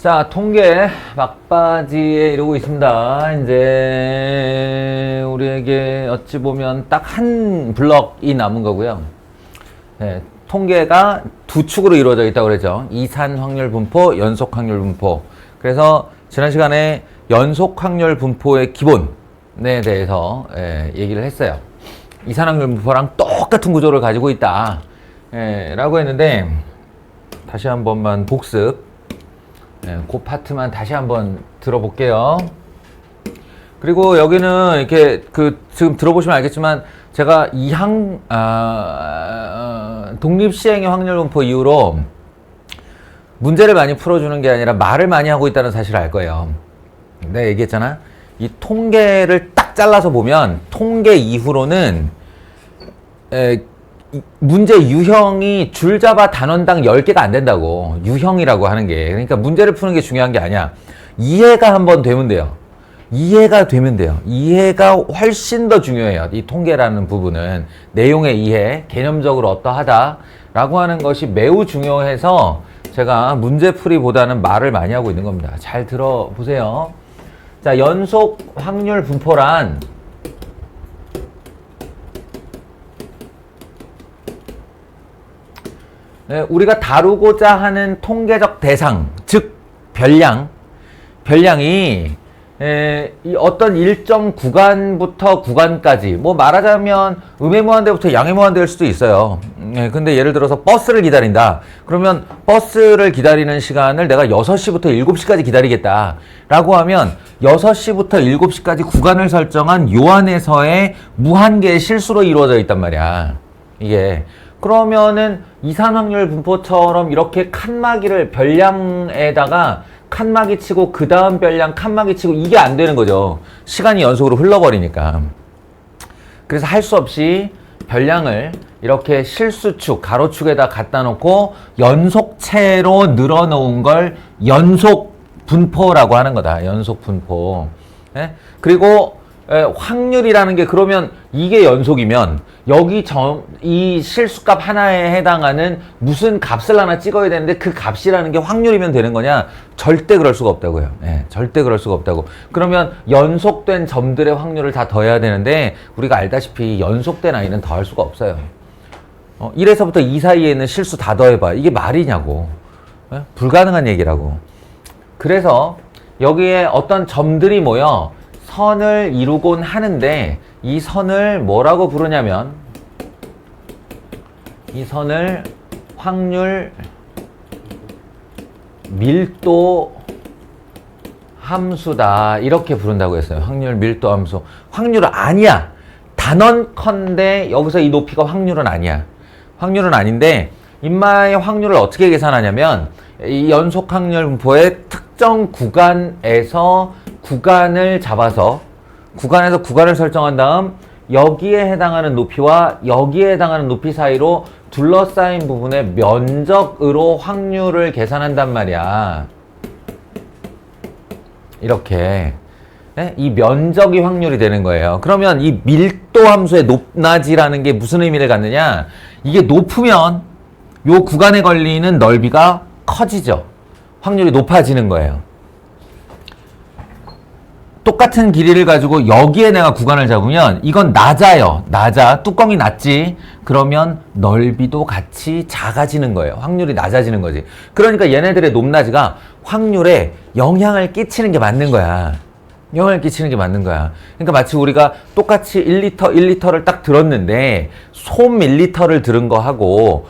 자, 통계 막바지에 이르고 있습니다. 이제 우리에게 어찌 보면 딱 한 블럭이 남은 거고요. 네, 통계가 두 축으로 이루어져 있다고 그랬죠. 이산 확률 분포, 연속 확률 분포. 그래서 지난 시간에 연속 확률 분포의 기본에 대해서 얘기를 했어요. 이산 확률 분포랑 똑같은 구조를 가지고 있다 라고 했는데, 다시 한 번만 복습. 그 파트만 다시 한번 들어볼게요. 그리고 여기는 이렇게 지금 들어보시면 알겠지만 제가 독립시행의 확률 분포 이후로 문제를 많이 풀어주는 게 아니라 말을 많이 하고 있다는 사실을 알 거예요. 내가 얘기했잖아. 이 통계를 딱 잘라서 보면 통계 이후로는 문제 유형이 줄잡아 단원당 10개가 안 된다고. 유형이라고 하는 게. 그러니까 문제를 푸는 게 중요한 게 아니야. 이해가 한번 되면 돼요. 이해가 되면 돼요. 이해가 훨씬 더 중요해요. 이 통계라는 부분은. 내용의 이해, 개념적으로 어떠하다라고 하는 것이 매우 중요해서 제가 문제풀이보다는 말을 많이 하고 있는 겁니다. 잘 들어보세요. 자, 연속 확률 분포란 우리가 다루고자 하는 통계적 대상, 즉 별량이 이 어떤 일정 구간부터 구간까지, 뭐 말하자면 음해무한대부터 양해무한대일 수도 있어요. 근데 예를 들어서 버스를 기다린다. 그러면 버스를 기다리는 시간을 내가 6시부터 7시까지 기다리겠다 라고 하면 6시부터 7시까지 구간을 설정한 요 안에서의 무한개의 실수로 이루어져 있단 말이야. 이게. 그러면은 이산 확률 분포처럼 이렇게 칸막이를 별량에다가 칸막이 치고 그 다음 별량 칸막이 치고 이게 안 되는 거죠. 시간이 연속으로 흘러버리니까. 그래서 할 수 없이 별량을 이렇게 실수축, 가로축에다 갖다 놓고 연속체로 늘어놓은 걸 연속 분포라고 하는 거다. 연속 분포. 그리고 확률이라는 게, 그러면 이게 연속이면 여기 이 실수값 하나에 해당하는 무슨 값을 하나 찍어야 되는데 그 값이라는 게 확률이면 되는 거냐? 절대 그럴 수가 없다고요. 절대 그럴 수가 없다고. 그러면 연속된 점들의 확률을 다 더해야 되는데 우리가 알다시피 연속된 아이는 더할 수가 없어요. 1에서부터 2 사이에 있는 실수 다 더해봐. 이게 말이냐고. 불가능한 얘기라고. 그래서 여기에 어떤 점들이 모여 선을 이루곤 하는데, 이 선을 뭐라고 부르냐면 이 선을 확률 밀도 함수다 이렇게 부른다고 했어요. 확률 밀도 함수. 확률은 아니야. 단언컨대 여기서 이 높이가 확률은 아니야. 확률은 아닌데, 인마의 확률을 어떻게 계산하냐면 이 연속 확률 분포의 특정 구간에서 구간을 잡아서 구간에서 구간을 설정한 다음 여기에 해당하는 높이와 여기에 해당하는 높이 사이로 둘러싸인 부분의 면적으로 확률을 계산한단 말이야. 이렇게. 이 면적이 확률이 되는 거예요. 그러면 이 밀도 함수의 높낮이라는 게 무슨 의미를 갖느냐? 이게 높으면 요 구간에 걸리는 넓이가 커지죠. 확률이 높아지는 거예요. 똑같은 길이를 가지고 여기에 내가 구간을 잡으면 이건 낮아요. 낮아. 뚜껑이 낮지. 그러면 넓이도 같이 작아지는 거예요. 확률이 낮아지는 거지. 그러니까 얘네들의 높낮이가 확률에 영향을 끼치는 게 맞는 거야. 영향을 끼치는 게 맞는 거야. 그러니까 마치 우리가 똑같이 1리터를 딱 들었는데 솜 1리터를 들은 거 하고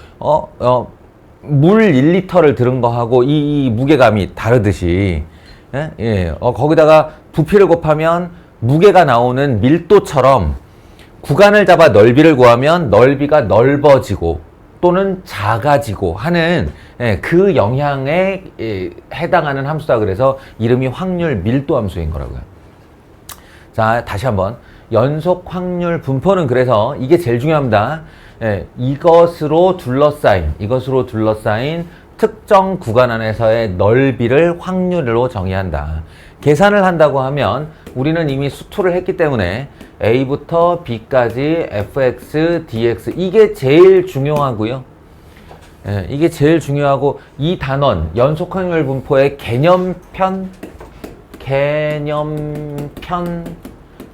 물 1리터를 들은 거 하고 이 무게감이 다르듯이, 거기다가 부피를 곱하면 무게가 나오는 밀도처럼 구간을 잡아 넓이를 구하면 넓이가 넓어지고 또는 작아지고 하는 그 영향에 해당하는 함수다. 그래서 이름이 확률 밀도 함수인 거라고요. 자, 다시 한번. 연속 확률 분포는 그래서 이게 제일 중요합니다. 이것으로 둘러싸인 특정 구간 안에서의 넓이를 확률로 정의한다. 계산을 한다고 하면 우리는 이미 수투를 했기 때문에 A부터 B까지 fx, dx 이게 제일 중요하고요. 이게 제일 중요하고 이 단원 연속 확률 분포의 개념편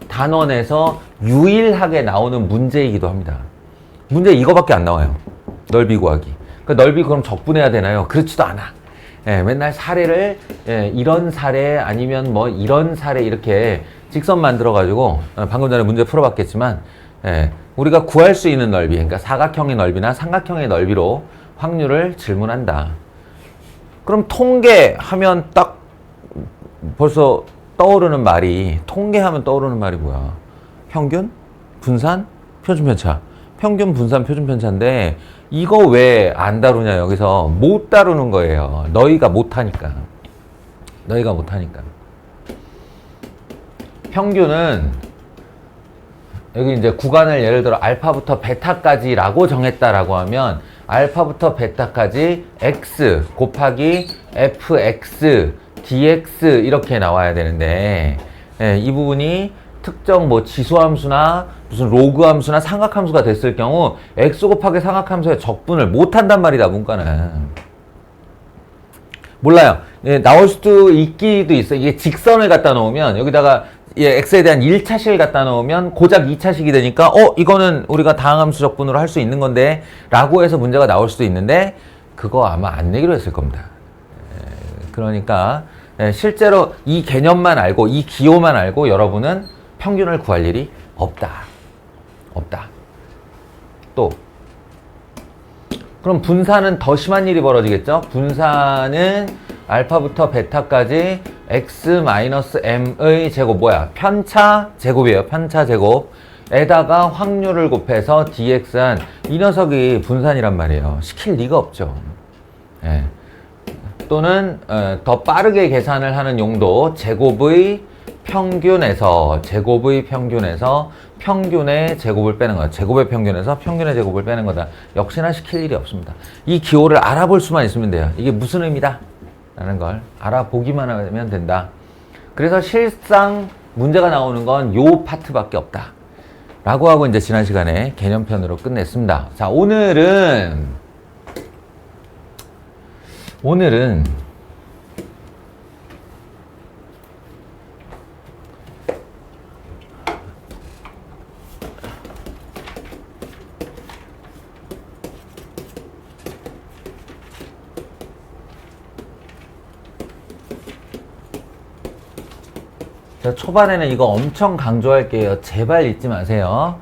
단원에서 유일하게 나오는 문제이기도 합니다. 문제 이거밖에 안 나와요. 넓이 구하기. 그러니까 넓이 그럼 적분해야 되나요? 그렇지도 않아. 맨날 사례를 이런 사례 아니면 뭐 이런 사례 이렇게 직선 만들어 가지고 방금 전에 문제 풀어봤겠지만 우리가 구할 수 있는 넓이, 그러니까 사각형의 넓이나 삼각형의 넓이로 확률을 질문한다. 그럼 통계하면 딱 벌써 떠오르는 말이, 통계하면 떠오르는 말이 뭐야? 평균, 분산, 표준편차. 평균, 분산, 표준편차인데 이거 왜 안 다루냐? 여기서 못 다루는 거예요. 너희가 못하니까. 평균은 여기 이제 구간을 예를 들어 알파부터 베타까지라고 정했다라고 하면 알파부터 베타까지 x 곱하기 fx dx 이렇게 나와야 되는데 이 부분이 특정 뭐 지수함수나 무슨 로그함수나 삼각함수가 됐을 경우 x 곱하기 삼각함수의 적분을 못한단 말이다. 문과는 몰라요. 나올 수도 있기도 있어. 이게 직선을 갖다 놓으면 여기다가 x에 대한 1차식을 갖다 놓으면 고작 2차식이 되니까 이거는 우리가 다항함수 적분으로 할 수 있는 건데 라고 해서 문제가 나올 수도 있는데 그거 아마 안 내기로 했을 겁니다. 그러니까 실제로 이 개념만 알고 이 기호만 알고 여러분은 평균을 구할 일이 없다. 또 그럼 분산은 더 심한 일이 벌어지겠죠? 분산은 알파부터 베타까지 x-m의 제곱 뭐야? 편차 제곱이에요. 편차 제곱에다가 확률을 곱해서 dx한 이 녀석이 분산이란 말이에요. 시킬 리가 없죠. 또는 더 빠르게 계산을 하는 용도 제곱의 평균에서 평균의 제곱을 빼는 거다. 제곱의 평균에서 평균의 제곱을 빼는 거다. 역시나 시킬 일이 없습니다. 이 기호를 알아볼 수만 있으면 돼요. 이게 무슨 의미다? 라는 걸 알아보기만 하면 된다. 그래서 실상 문제가 나오는 건 요 파트밖에 없다. 라고 하고 이제 지난 시간에 개념편으로 끝냈습니다. 자, 오늘은 초반에는 이거 엄청 강조할게요. 제발 잊지 마세요.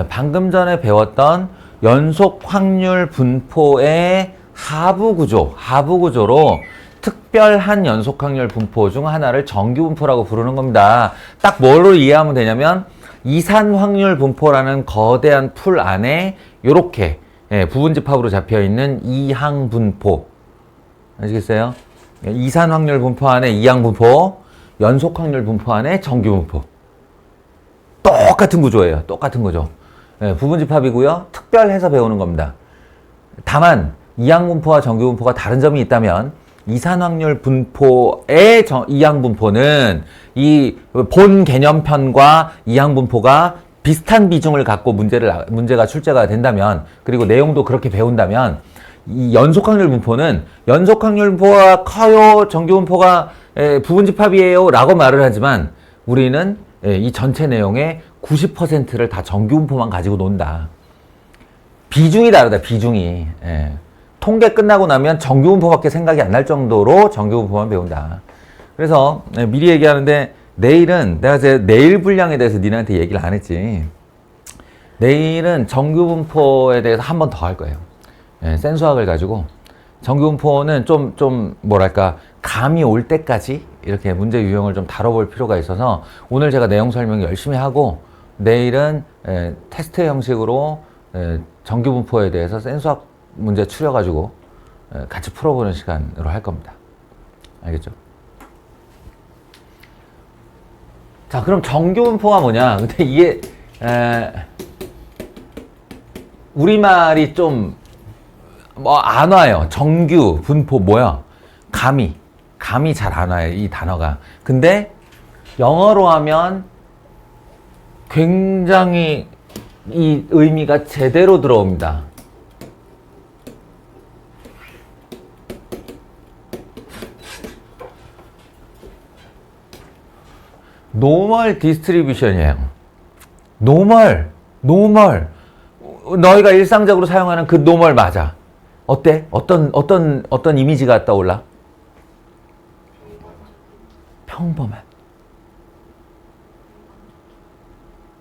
방금 전에 배웠던 연속 확률 분포의 하부 구조로 특별한 연속 확률 분포 중 하나를 정규 분포라고 부르는 겁니다. 딱 뭐로 이해하면 되냐면 이산 확률 분포라는 거대한 풀 안에 요렇게 부분집합으로 잡혀 있는 이항 분포. 아시겠어요? 이산 확률 분포 안에 이항 분포, 연속 확률 분포 안에 정규 분포. 똑같은 구조예요. 똑같은 구조. 부분집합이고요. 특별해서 배우는 겁니다. 다만 이항 분포와 정규 분포가 다른 점이 있다면 이산 확률 분포의 이항 분포는 이 본 개념편과 이항 분포가 비슷한 비중을 갖고 문제가 출제가 된다면, 그리고 내용도 그렇게 배운다면, 이 연속 확률 분포는 연속 확률 분포가 커요, 정규 분포가 부분집합이에요 라고 말을 하지만 우리는 이 전체 내용의 90%를 다 정규 분포만 가지고 논다. 비중이 다르다. 비중이. 통계 끝나고 나면 정규 분포밖에 생각이 안 날 정도로 정규 분포만 배운다. 그래서 미리 얘기하는데 내일은 내가 이제 내일 분량에 대해서 니네한테 얘기를 안 했지. 내일은 정규 분포에 대해서 한 번 더 할 거예요. 센수학을 가지고 정규 분포는 좀 뭐랄까 감이 올 때까지 이렇게 문제 유형을 좀 다뤄볼 필요가 있어서 오늘 제가 내용 설명 열심히 하고 내일은 테스트 형식으로 정규 분포에 대해서 센수학 문제 추려가지고 같이 풀어보는 시간으로 할 겁니다. 알겠죠? 자, 그럼 정규 분포가 뭐냐? 근데 이게 우리말이 좀 뭐 안 와요. 정규 분포 뭐야? 감이 잘 안 와요. 이 단어가. 근데 영어로 하면 굉장히 이 의미가 제대로 들어옵니다. 노멀 디스트리뷰션이에요. 노멀. 너희가 일상적으로 사용하는 그 노멀 맞아. 어때? 어떤 이미지가 떠올라? 평범한.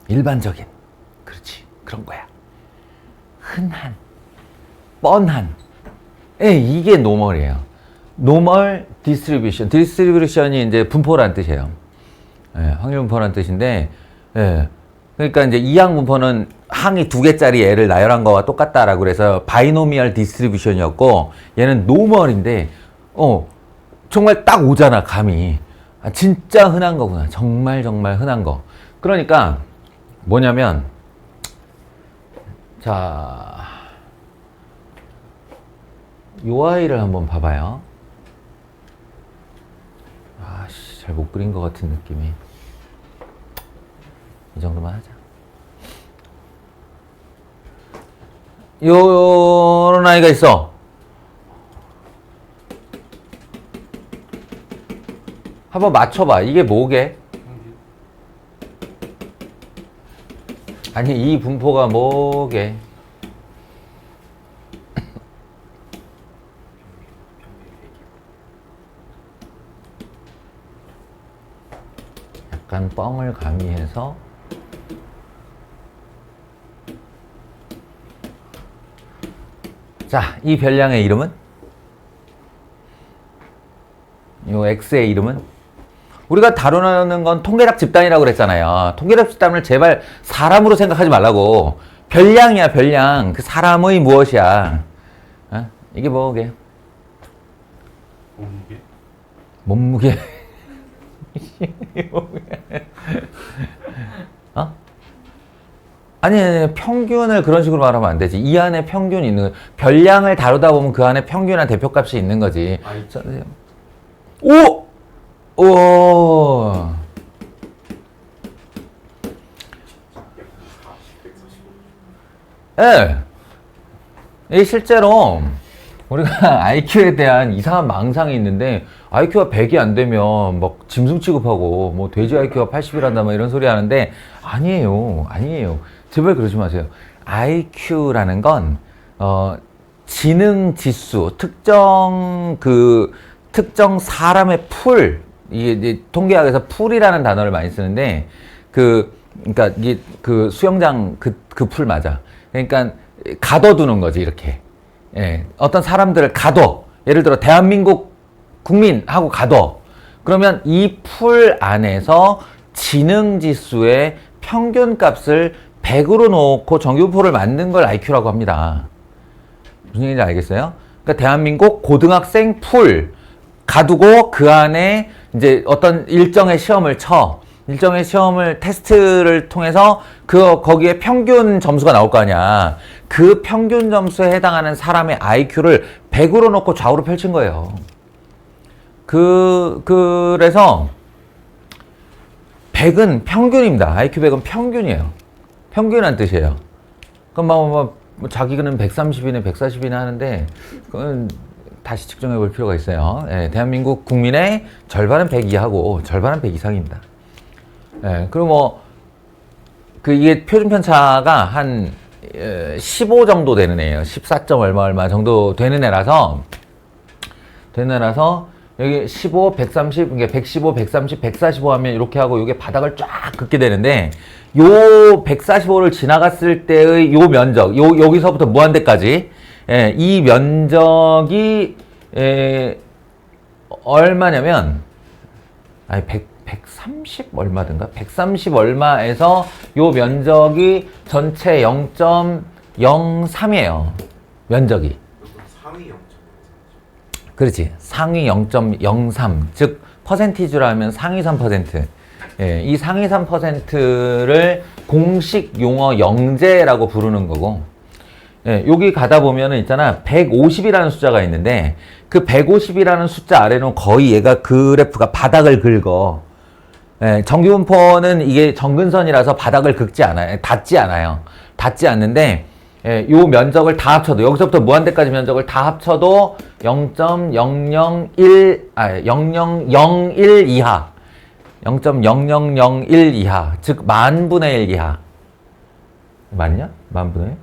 일반적인. 그렇지. 그런 거야. 흔한. 뻔한. 이게 노멀이에요. 노멀 디스트리뷰션. 디스트리뷰션이 이제 분포란 뜻이에요. 확률 분포란 뜻인데, 그러니까 이제 이항 분포는 항이 2개짜리 애를 나열한 거와 똑같다라고 그래서 바이노미얼 디스트리뷰션이었고, 얘는 노멀인데, 정말 딱 오잖아, 감이. 진짜 흔한 거구나. 정말 흔한 거. 그러니까, 뭐냐면, 자, 요 아이를 한번 봐봐요. 아씨, 잘 못 그린 것 같은 느낌이. 이 정도만 하자. 요런 아이가 있어. 한번 맞춰봐. 이게 뭐게? 아니, 이 분포가 뭐게? 약간 뻥을 가미해서 자, 이 별량의 이름은? 요 X의 이름은? 우리가 다루는 건 통계학 집단이라고 그랬잖아요. 통계학 집단을 제발 사람으로 생각하지 말라고. 별량이야, 별량. 그 사람의 무엇이야. 이게 뭐게? 몸무게. 아니, 평균을 그런 식으로 말하면 안 되지. 이 안에 평균이 있는, 별량을 다루다 보면 그 안에 평균이나 대표값이 있는 거지. 오! 오! 예. 실제로 우리가 IQ에 대한 이상한 망상이 있는데, IQ가 100이 안 되면 막 짐승 취급하고, 뭐 돼지 IQ가 80이란다, 뭐 이런 소리 하는데, 아니에요. 제발 그러지 마세요. IQ라는 건, 지능 지수, 특정 사람의 풀, 이게 이제 통계학에서 풀이라는 단어를 많이 쓰는데, 그러니까 이게 그 수영장 그 풀 맞아. 그러니까 가둬두는 거지, 이렇게. 어떤 사람들을 가둬. 예를 들어 대한민국 국민하고 가둬. 그러면 이 풀 안에서 지능 지수의 평균 값을 100으로 놓고 정규분포를 만든 걸 IQ라고 합니다. 무슨 얘기인지 알겠어요? 그러니까 대한민국 고등학생 풀 가두고 그 안에 이제 어떤 일정의 시험을 쳐. 일정의 시험을 테스트를 통해서 거기에 평균 점수가 나올 거 아니야. 그 평균 점수에 해당하는 사람의 IQ를 100으로 놓고 좌우로 펼친 거예요. 그래서 100은 평균입니다. IQ 100은 평균이에요. 평균이란 뜻이에요. 그럼 자기는 130이네, 140이네 하는데, 그건 다시 측정해 볼 필요가 있어요. 대한민국 국민의 절반은 100 이하고 절반은 100 이상입니다. 그리고 이게 표준 편차가 한 15 정도 되는 애예요. 14점 얼마 정도 되는 애라서 여기 15, 130, 그러니까 115, 130, 145 하면 이렇게 하고 이게 바닥을 쫙 긋게 되는데, 요 145를 지나갔을 때의 요 면적, 여기서부터 무한대까지, 이 면적이 얼마냐면, 130 얼마든가? 130 얼마에서 요 면적이 전체 0.03이에요. 면적이. 상위 0.03. 그렇지. 상위 0.03. 즉, 퍼센티지로 하면 상위 3%. 이 상위 3%를 공식 용어 영재라고 부르는 거고, 여기 가다 보면은 있잖아. 150이라는 숫자가 있는데, 그 150이라는 숫자 아래는 거의 얘가 그래프가 바닥을 긁어. 정규분포는 이게 정근선이라서 바닥을 긁지 않아요. 닿지 않아요. 닿지 않는데, 요 면적을 다 합쳐도, 여기서부터 무한대까지 면적을 다 합쳐도 0.001 이하. 0.0001 이하, 즉 만분의 1 이하. 맞냐? 만분의 1?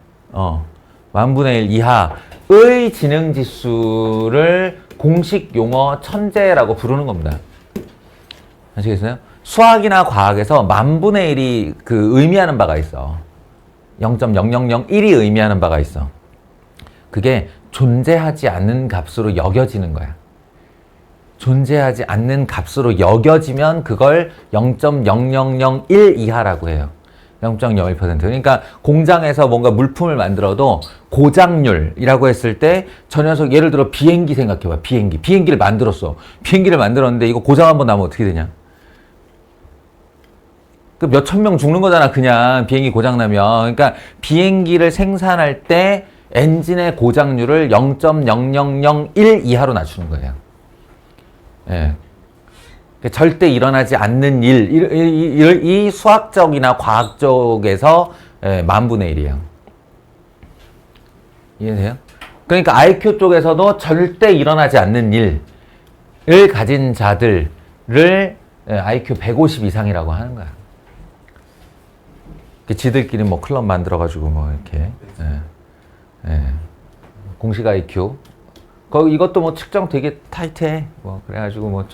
만분의 1 이하의 지능지수를 공식 용어 천재라고 부르는 겁니다. 아시겠어요? 수학이나 과학에서 만분의 1이 그 의미하는 바가 있어. 0.0001이 의미하는 바가 있어. 그게 존재하지 않는 값으로 여겨지는 거야. 존재하지 않는 값으로 여겨지면 그걸 0.0001 이하라고 해요. 0.01%. 그러니까 공장에서 뭔가 물품을 만들어도 고장률이라고 했을 때 저 녀석 예를 들어 비행기 생각해봐. 비행기를 만들었어. 비행기를 만들었는데 이거 고장 한번 나면 어떻게 되냐? 그 몇천 명 죽는 거잖아. 그냥 비행기 고장 나면. 그러니까 비행기를 생산할 때 엔진의 고장률을 0.0001 이하로 낮추는 거예요. 예. 절대 일어나지 않는 일, 이 수학적이나 과학적에서 만분의 1이에요. 이해돼요? 그러니까 IQ 쪽에서도 절대 일어나지 않는 일을 가진 자들을 IQ 150 이상이라고 하는 거야. 지들끼리 뭐 클럽 만들어가지고 뭐 이렇게 공식 IQ 이것도 뭐 측정 되게 타이트해. 뭐 그래가지고 뭐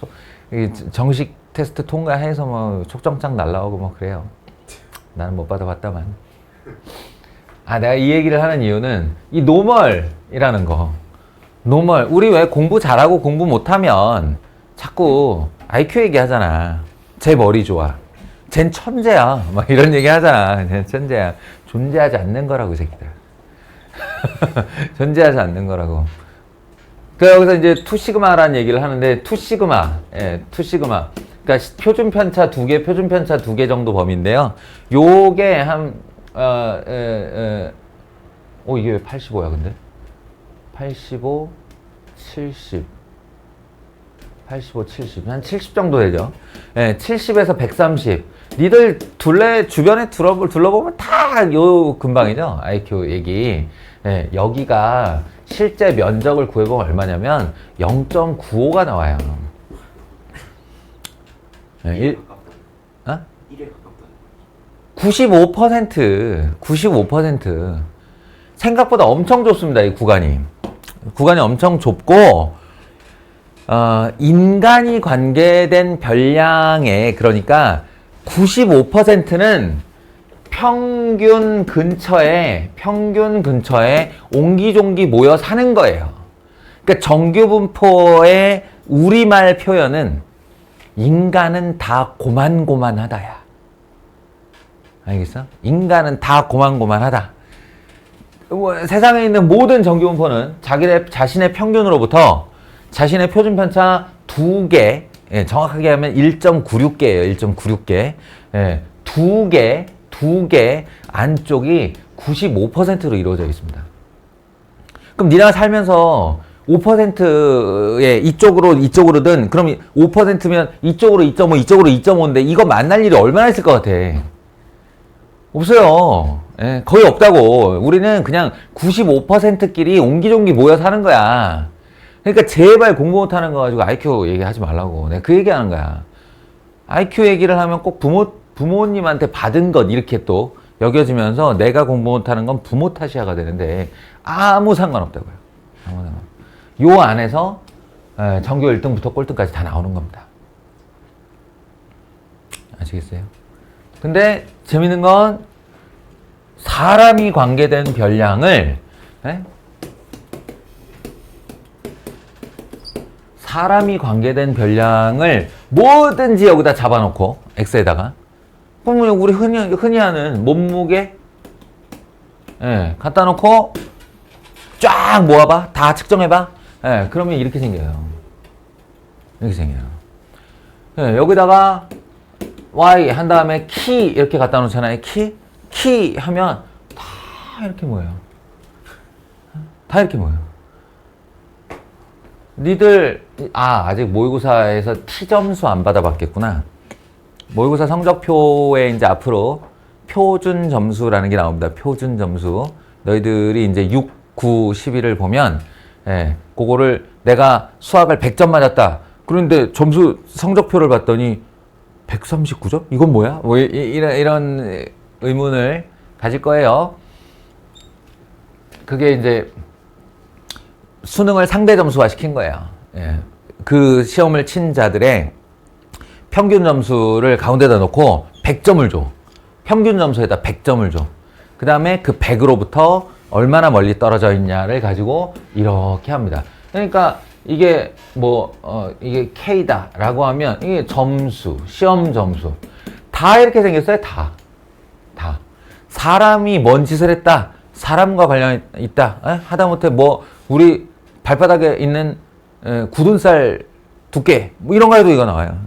정식 테스트 통과해서 뭐 촉정장 날라오고 뭐 그래요. 나는 못 받아봤다만. 내가 이 얘기를 하는 이유는 이 노멀이라는 거. 노멀. 우리 왜 공부 잘하고 공부 못하면 자꾸 IQ 얘기하잖아. 제 머리 좋아. 쟨 천재야. 막 이런 얘기 하잖아. 쟨 천재야. 존재하지 않는 거라고 이 새끼들. 존재하지 않는 거라고. 그 여기서 이제 투시그마라는 얘기를 하는데 투시그마. 그러니까 표준 편차 2개, 표준 편차 2개 정도 범위인데요. 요게 한 이게 왜 85야 근데? 85, 70. 85, 70. 한 70 정도 되죠. 70에서 130. 니들 주변에 둘러보면 다 요 근방이죠. IQ 얘기. 여기가 실제 면적을 구해보면 얼마냐면 0.95가 나와요. 1에 가깝다. 95%. 생각보다 엄청 좁습니다. 이 구간이. 구간이 엄청 좁고 인간이 관계된 별량에 그러니까 95%는 평균 근처에 옹기종기 모여 사는 거예요. 그러니까 정규분포의 우리말 표현은 인간은 다 고만고만하다야. 알겠어? 인간은 다 고만고만하다. 세상에 있는 모든 정규분포는 자신의 평균으로부터 자신의 표준편차 2개, 정확하게 하면 1.96개예요. 1.96개. 2개 안쪽이 95%로 이루어져 있습니다. 그럼 니네가 살면서 5%의 이쪽으로든 그럼 5%면 이쪽으로 2.5, 이쪽으로 2.5인데 이거 만날 일이 얼마나 있을 것 같아? 없어요. 거의 없다고. 우리는 그냥 95%끼리 옹기종기 모여 사는 거야. 그러니까 제발 공부 못하는 거 가지고 IQ 얘기하지 말라고. 내가 그 얘기하는 거야. IQ 얘기를 하면 꼭 부모님한테 받은 것 이렇게 또 여겨지면서 내가 공부 못하는 건 부모 탓이야가 되는데 아무 상관없다고요. 아무 상관. 요 안에서 전교 1등부터 꼴등까지 다 나오는 겁니다. 아시겠어요? 근데 재밌는 건 사람이 관계된 별량을 뭐든지 여기다 잡아놓고 X에다가 그러면 우리 흔히 하는 몸무게 갖다 놓고 쫙 모아봐. 다 측정해봐. 그러면 이렇게 생겨요. 여기다가 Y 한 다음에 키 이렇게 갖다 놓잖아요. 키 하면 다 이렇게 모여요. 니들 아직 모의고사에서 T 점수 안 받아봤겠구나. 모의고사 성적표에 이제 앞으로 표준 점수라는 게 나옵니다. 표준 점수. 너희들이 이제 6, 9, 11을 보면 그거를 내가 수학을 100점 맞았다. 그런데 성적표를 봤더니 139점? 이건 뭐야? 뭐 이런 의문을 가질 거예요. 그게 이제 수능을 상대 점수화 시킨 거예요. 예. 그 시험을 친 자들의 평균 점수를 가운데다 놓고 100점을 줘. 평균 점수에다 100점을 줘. 그 다음에 그 100으로부터 얼마나 멀리 떨어져 있냐를 가지고 이렇게 합니다. 그러니까 이게 이게 K다라고 하면 이게 점수, 시험 점수. 다 이렇게 생겼어요. 다. 사람이 뭔 짓을 했다. 사람과 관련이 있다. 하다못해 우리 발바닥에 있는 굳은 살 두께 뭐 이런 거 해도 이거 나와요.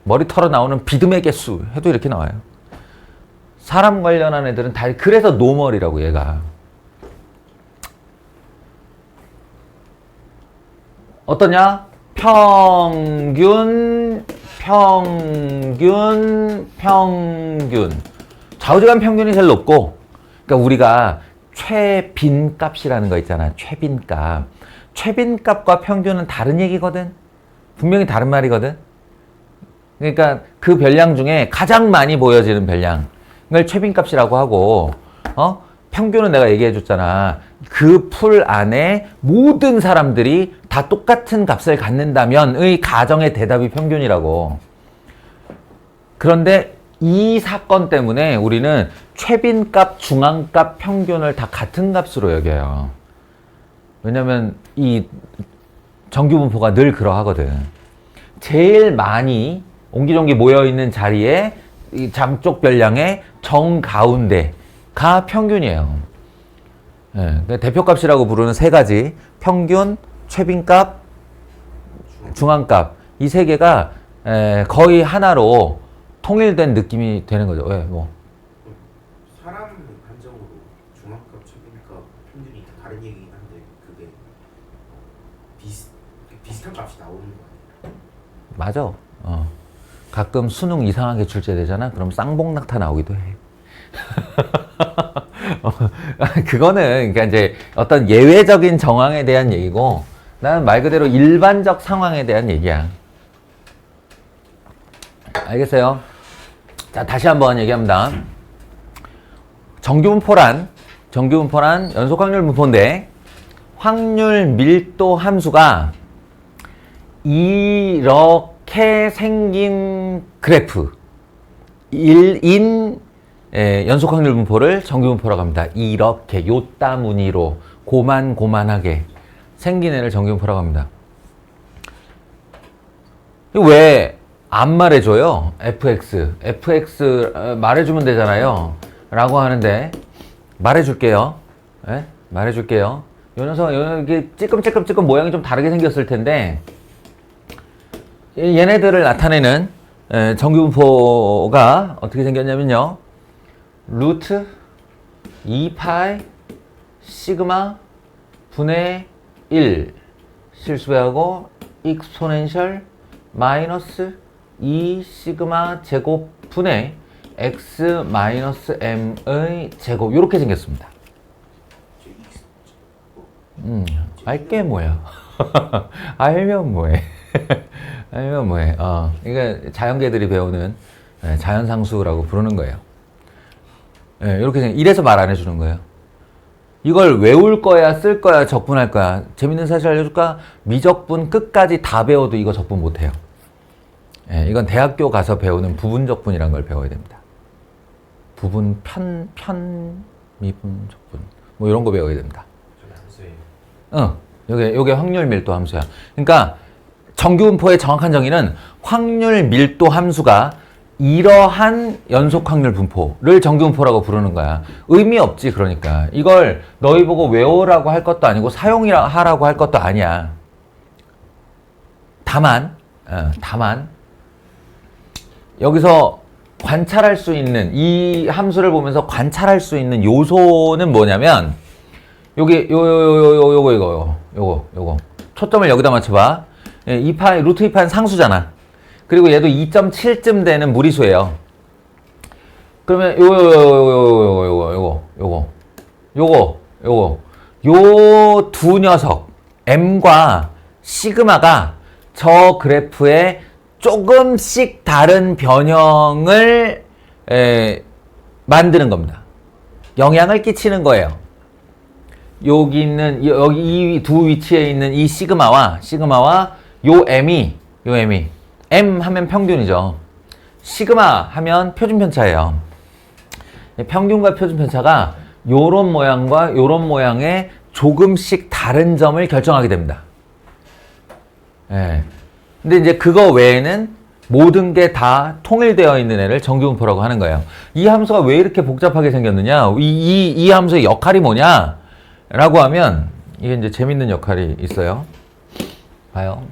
머리 털어 나오는 비듬의 개수 해도 이렇게 나와요. 사람 관련한 애들은 다 그래서 노멀이라고 얘가. 어떠냐? 평균. 좌우지간 평균이 제일 높고, 그러니까 우리가 최빈값이라는 거 있잖아. 최빈값. 최빈값과 평균은 다른 얘기거든. 분명히 다른 말이거든. 그러니까 그 별량 중에 가장 많이 보여지는 별량. 이걸 최빈값이라고 하고, 평균은 내가 얘기해 줬잖아. 그 풀 안에 모든 사람들이 다 똑같은 값을 갖는다면의 가정의 대답이 평균이라고. 그런데 이 사건 때문에 우리는 최빈값, 중앙값, 평균을 다 같은 값으로 여겨요. 왜냐면 이 정규분포가 늘 그러하거든. 제일 많이 옹기종기 모여있는 자리에 이 장쪽 별량의 정가운데가 평균이에요. 예, 대표값이라고 부르는 세 가지, 평균, 최빈값, 중앙값, 이 세 개가 거의 하나로 통일된 느낌이 되는 거죠. 왜? 사람 한정으로 중앙값, 최빈값, 평균이 다 다른 얘기긴 한데 그게 비슷한 값이 나오는 거 아니에요? 맞아. 가끔 수능 이상하게 출제되잖아. 그럼 쌍봉낙타 나오기도 해. 그거는 그러니까 이제 어떤 예외적인 정황에 대한 얘기고, 나는 말 그대로 일반적 상황에 대한 얘기야. 알겠어요? 자, 다시 한번 얘기합니다. 정규분포란 연속 확률 분포인데, 확률 밀도 함수가 이렇게 생긴 그래프 1인 연속 확률 분포를 정규분포라고 합니다. 이렇게 요따 무늬로 고만고만하게 생긴 애를 정규분포라고 합니다. 왜 안 말해줘요? fx 말해주면 되잖아요 라고 하는데, 말해줄게요. 네? 말해줄게요. 요 녀석 이게 찌끔찌끔 모양이 좀 다르게 생겼을 텐데, 얘네들을 나타내는 정규분포가 어떻게 생겼냐면요, 루트 2파이 시그마 분의 1 실수배하고 익스포넨셜 마이너스 2 시그마 제곱 분의 x 마이너스 m의 제곱, 이렇게 생겼습니다. 알게 뭐야. 알면 뭐해. 알면 뭐해. 이게 자연계들이 배우는 자연상수라고 부르는 거예요. 이렇게 이래서 말 안 해주는 거예요. 이걸 외울 거야, 쓸 거야, 적분할 거야. 재밌는 사실 알려줄까? 미적분 끝까지 다 배워도 이거 적분 못해요. 이건 대학교 가서 배우는 부분적분이라는 걸 배워야 됩니다. 부분, 미분, 적분. 뭐 이런 거 배워야 됩니다. 요게 확률 밀도 함수야. 그러니까 정규분포의 정확한 정의는 확률 밀도 함수가 이러한 연속 확률 분포를 정규분포라고 부르는 거야. 의미 없지. 그러니까 이걸 너희 보고 외우라고 할 것도 아니고 사용하라고 할 것도 아니야. 다만 여기서 관찰할 수 있는, 이 함수를 보면서 관찰할 수 있는 요소는 뭐냐면, 요거 초점을 여기다 맞춰봐. 루트 2파는 상수잖아. 그리고 얘도 2.7쯤 되는 무리수예요. 그러면 요 두 녀석 M과 시그마가 저 그래프의 조금씩 다른 변형을 만드는 겁니다. 영향을 끼치는 거예요. 여기 있는 여기 이 두 위치에 있는 이 시그마와 요 m이 m 하면 평균이죠. 시그마 하면 표준 편차예요. 평균과 표준 편차가 요런 모양과 요런 모양의 조금씩 다른 점을 결정하게 됩니다. 예. 근데 이제 그거 외에는 모든 게 다 통일되어 있는 애를 정규분포라고 하는 거예요. 이 함수가 왜 이렇게 복잡하게 생겼느냐? 이 함수의 역할이 뭐냐? 라고 하면 이게 이제 재밌는 역할이 있어요. 봐요.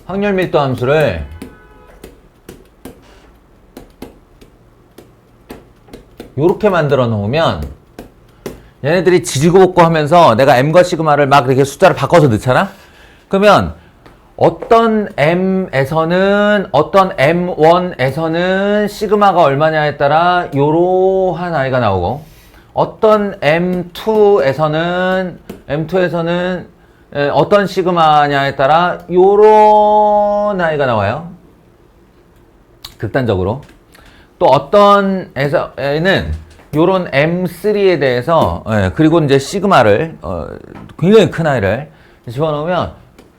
확률 밀도 함수를 요렇게 만들어 놓으면 얘네들이 지지고 볶고 하면서 내가 m과 시그마를 막 이렇게 숫자를 바꿔서 넣잖아? 그러면 어떤 m에서는 어떤 m1에서는 시그마가 얼마냐에 따라 요러한 아이가 나오고 어떤 m2에서는 어떤 시그마냐에 따라 요런 아이가 나와요. 극단적으로. 또 어떤 에서는 요런 M3에 대해서 그리고 이제 시그마를 굉장히 큰 아이를 집어넣으면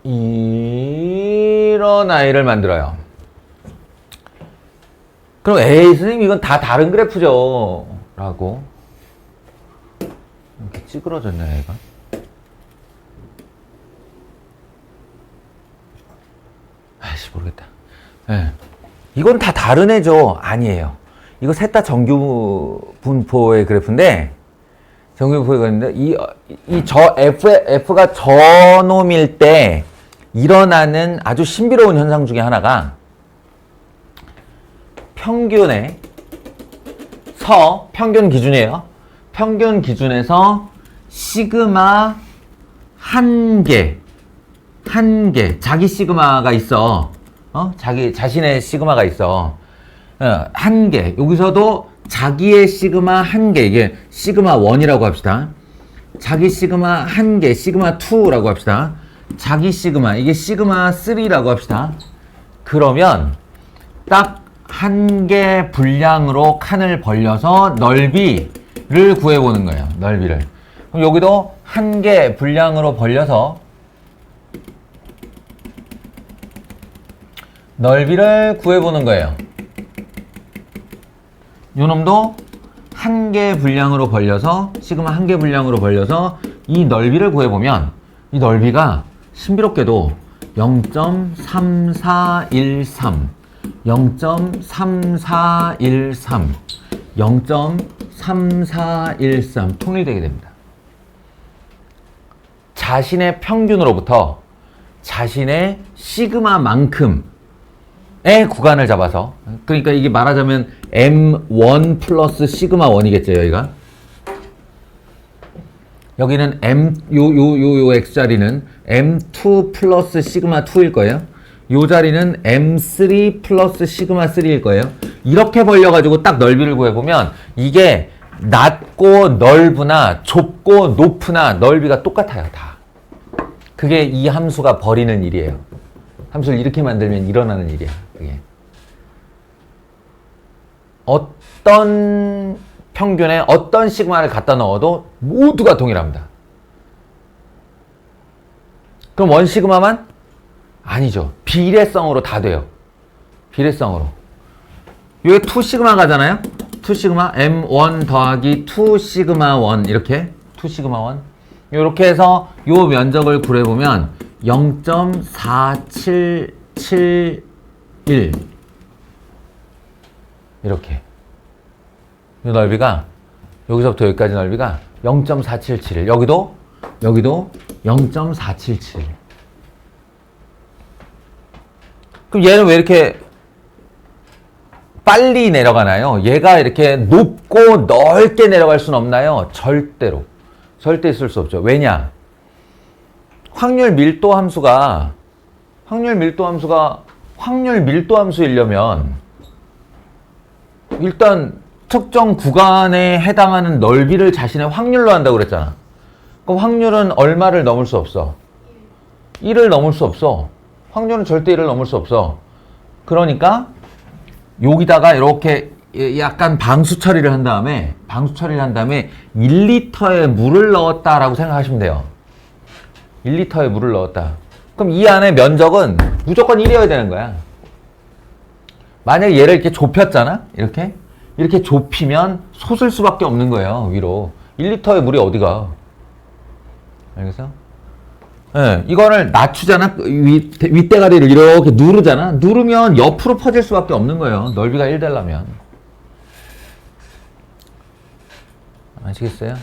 이런 아이를 만들어요. 그럼 에이 선생님 이건 다 다른 그래프죠 라고 이렇게 찌그러졌네 얘가. 아이씨 모르겠다. 이건 다 다른 애죠. 아니에요. 이거 셋 다 정규분포의 그래프인데 정규분포의 그래프인데 저 F가 저놈일 때 일어나는 아주 신비로운 현상 중에 하나가 평균 기준이에요. 평균 기준에서 시그마 한 개 자기 시그마가 있어. 자신의 시그마가 있어. 한 개. 여기서도 자기의 시그마 한 개. 이게 시그마 1이라고 합시다. 자기 시그마 한 개, 시그마 2라고 합시다. 자기 시그마, 이게 시그마 3라고 합시다. 그러면 딱 한 개 분량으로 칸을 벌려서 넓이를 구해보는 거예요. 넓이를. 그럼 여기도 한 개 분량으로 벌려서 넓이를 구해보는 거예요. 요놈도 한 개 분량으로 벌려서 시그마 한 개 분량으로 벌려서 이 넓이를 구해보면 이 넓이가 신비롭게도 0.3413 0.3413 통일되게 됩니다. 자신의 평균으로부터 자신의 시그마만큼의 구간을 잡아서, 그러니까 이게 말하자면 M1 플러스 시그마 1이겠죠, 여기가. 여기는 요 X자리는 M2 플러스 시그마 2일 거예요. 요 자리는 M3 플러스 시그마 3일 거예요. 이렇게 벌려가지고 딱 넓이를 구해보면 이게 낮고 넓으나 좁고 높으나 넓이가 똑같아요, 다. 그게 이 함수가 벌이는 일이에요. 함수를 이렇게 만들면 일어나는 일이야, 그게. 어떤 평균에 어떤 시그마를 갖다 넣어도 모두가 동일합니다. 그럼 원 시그마만? 아니죠. 비례성으로 다 돼요. 비례성으로. 요게 2 시그마 가잖아요? 2 시그마 M1 더하기 2 시그마 1 이렇게 2 시그마 1 요렇게 해서 요 면적을 구해보면 0.4771 이렇게 요 넓이가 여기서부터 여기까지 넓이가 0.477 여기도 0.477 그럼 얘는 왜 이렇게 빨리 내려가나요? 얘가 이렇게 높고 넓게 내려갈 수는 없나요? 절대 있을 수 없죠. 왜냐? 확률 밀도 함수가 확률 밀도 함수이려면 일단 특정 구간에 해당하는 넓이를 자신의 확률로 한다고 그랬잖아. 그럼 확률은 얼마를 넘을 수 없어? 1을 넘을 수 없어. 확률은 절대 1을 넘을 수 없어. 그러니까 여기다가 이렇게 약간 방수 처리를 한 다음에 1리터의 물을 넣었다라고 생각하시면 돼요. 1리터의 물을 넣었다. 그럼 이 안에 면적은 무조건 1이어야 되는 거야. 만약에 얘를 이렇게 좁혔잖아? 이렇게 좁히면 솟을 수밖에 없는 거예요, 위로. 1리터의 물이 어디가? 알겠어? 네, 이거를 낮추잖아? 윗대가리를 이렇게 누르잖아? 누르면 옆으로 퍼질 수밖에 없는 거예요. 넓이가 1 되려면. 아시겠어요?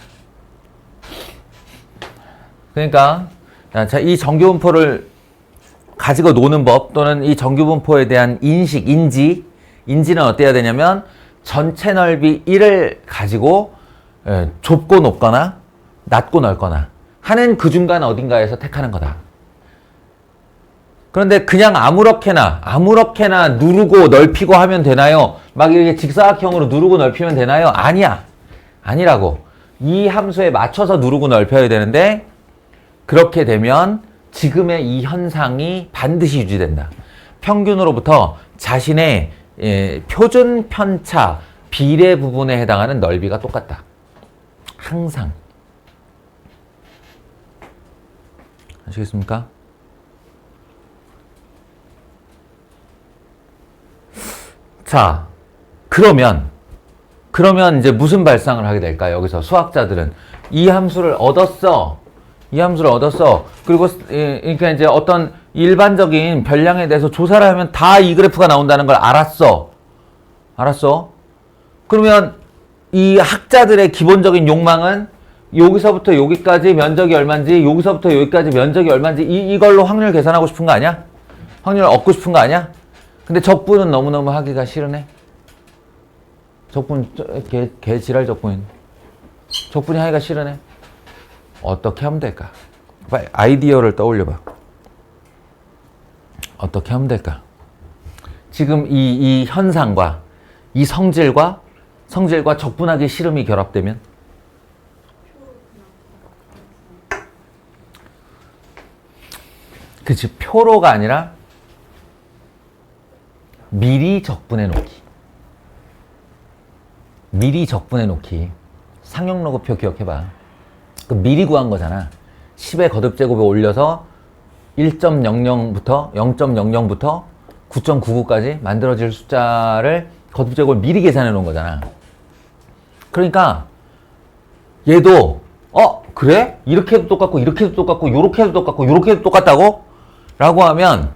그러니까, 자, 이 정규분포를 가지고 노는 법 또는 이 정규분포에 대한 인지는 어때야 되냐면 전체 넓이 1을 가지고 좁고 높거나 낮고 넓거나 하는 그 중간 어딘가에서 택하는 거다. 그런데 그냥 아무렇게나 누르고 넓히고 하면 되나요? 막 이렇게 직사각형으로 누르고 넓히면 되나요? 아니라고. 이 함수에 맞춰서 누르고 넓혀야 되는데 그렇게 되면 지금의 이 현상이 반드시 유지된다. 평균으로부터 자신의 표준 편차 비례 부분에 해당하는 넓이가 똑같다. 항상. 아시겠습니까? 자, 그러면 이제 무슨 발상을 하게 될까요? 여기서 수학자들은 이 함수를 얻었어. 그리고 그러니까 이제 어떤 일반적인 별량에 대해서 조사를 하면 다 이 그래프가 나온다는 걸 알았어. 그러면 이 학자들의 기본적인 욕망은 여기서부터 여기까지 면적이 얼마인지, 여기서부터 여기까지 면적이 얼마인지 이걸로 확률 계산하고 싶은 거 아니야? 확률을 얻고 싶은 거 아니야? 근데 적분은 너무너무 하기가 싫으네. 적분 개 지랄 적분이 하기가 싫으네. 어떻게 하면 될까? 빨리 아이디어를 떠올려봐. 어떻게 하면 될까? 지금 이 현상과 이 성질과 적분하기 싫음이 결합되면 그치, 표로가 아니라 미리 적분해 놓기. 상용로그표 기억해봐. 그 미리 구한 거잖아. 10의 거듭제곱에 올려서 1.00부터 0.00부터 9.99까지 만들어질 숫자를 거듭제곱을 미리 계산해 놓은 거잖아. 그러니까 얘도 그래? 이렇게 해도 똑같고 이렇게 해도 똑같고 요렇게 해도 똑같고 요렇게 해도 똑같다고? 라고 하면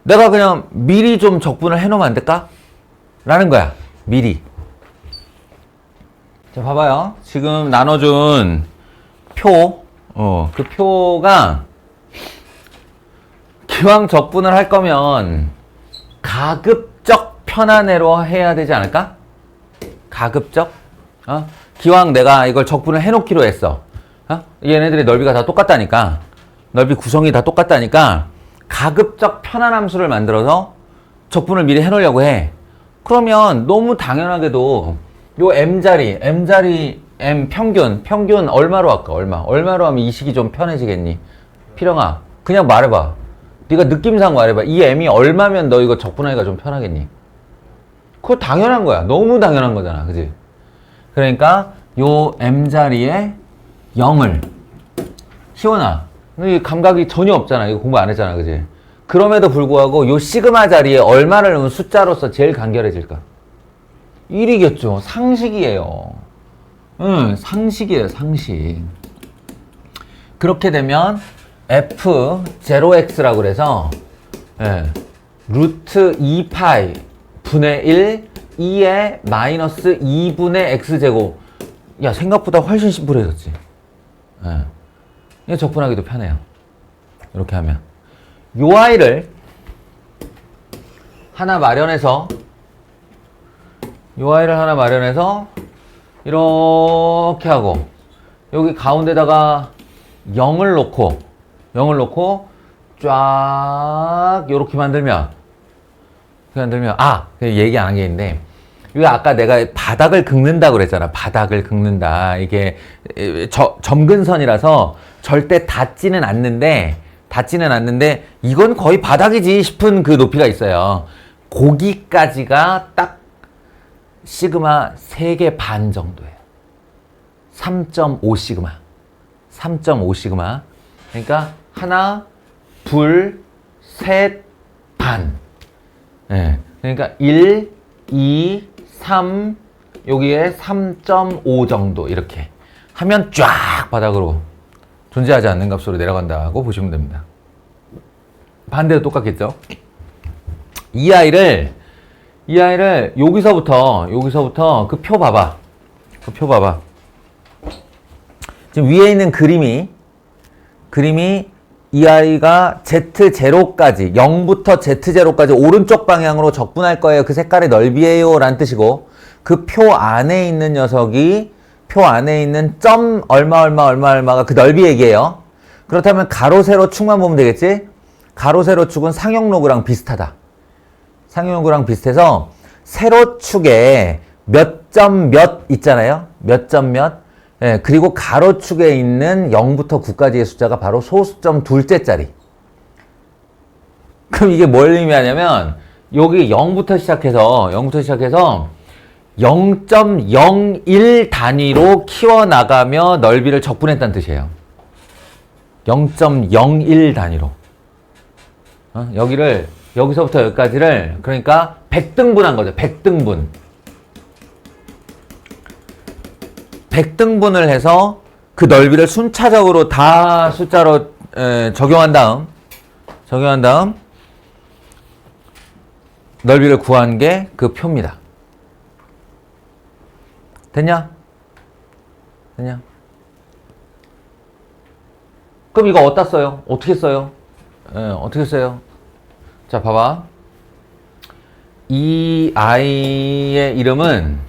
내가 그냥 미리 좀 적분을 해 놓으면 안 될까? 라는 거야. 미리. 자, 봐봐요. 지금 나눠준 표, 그 표가 기왕 적분을 할 거면 가급적 편안해로 해야 되지 않을까? 가급적? 기왕 내가 이걸 적분을 해놓기로 했어. 얘네들의 넓이가 다 똑같다니까. 넓이 구성이 다 똑같다니까. 가급적 편한 함수를 만들어서 적분을 미리 해놓으려고 해. 그러면 너무 당연하게도 요 M자리 M 평균 얼마로 할까? 얼마로 하면 이 식이 좀 편해지겠니? 필영아, 그냥 말해봐. 네가 느낌상 말해봐. 이 M이 얼마면 너 이거 적분하기가 좀 편하겠니? 그거 당연한 거야. 너무 당연한 거잖아. 그지? 그러니까 요 M자리에 0을 희원아, 이 감각이 전혀 없잖아. 이거 공부 안 했잖아. 그지? 그럼에도 불구하고 요 시그마 자리에 얼마를 넣으면 숫자로서 제일 간결해질까? 1이겠죠. 상식이에요. 상식이에요. 상식. 그렇게 되면 F0x라고 그래서 루트 2파이 분의 1 2의 마이너스 2분의 x제곱. 야, 생각보다 훨씬 심플해졌지. 이게 적분하기도 편해요. 이렇게 하면 요 아이를 하나 마련해서 이렇게 하고 여기 가운데다가 0을 놓고 쫙 요렇게 만들면 얘기 안 한 게 있는데 이거 아까 내가 바닥을 긁는다고 그랬잖아. 바닥을 긁는다. 이게 점근선이라서 절대 닿지는 않는데 이건 거의 바닥이지 싶은 그 높이가 있어요. 거기까지가 딱 시그마 3개 반 정도예요. 3.5 시그마. 3.5 시그마. 그러니까 하나, 둘, 셋, 반. 예. 그러니까 1, 2, 3, 여기에 3.5 정도 이렇게 하면 쫙 바닥으로 존재하지 않는 값으로 내려간다고 보시면 됩니다. 반대도 똑같겠죠? 이 아이를 여기서부터 그 표 봐봐. 그 표 봐봐. 지금 위에 있는 그림이 이 아이가 Z0까지 0부터 Z0까지 오른쪽 방향으로 적분할 거예요. 그 색깔의 넓이에요 라는 뜻이고, 그 표 안에 있는 녀석이 표 안에 있는 점 얼마가 그 넓이 얘기예요. 그렇다면 가로 세로 축만 보면 되겠지? 가로 세로 축은 상용로그랑 비슷하다. 상용로그랑 비슷해서 세로축에 몇 점 몇 있잖아요. 몇 점 몇. 예, 그리고 가로축에 있는 0부터 9까지의 숫자가 바로 소수점 둘째짜리. 그럼 이게 뭘 의미하냐면 여기 0부터 시작해서 0.01 단위로 키워나가며 넓이를 적분했다는 뜻이에요. 0.01 단위로. 여기서부터 여기까지를 그러니까 100등분한 거죠. 100등분. 100등분을 해서 그 넓이를 순차적으로 다 숫자로 적용한 다음 넓이를 구한 게 그 표입니다. 됐냐? 그럼 이거 어디다 써요? 어떻게 써요? 어떻게 써요? 자, 봐봐. 이 아이의 이름은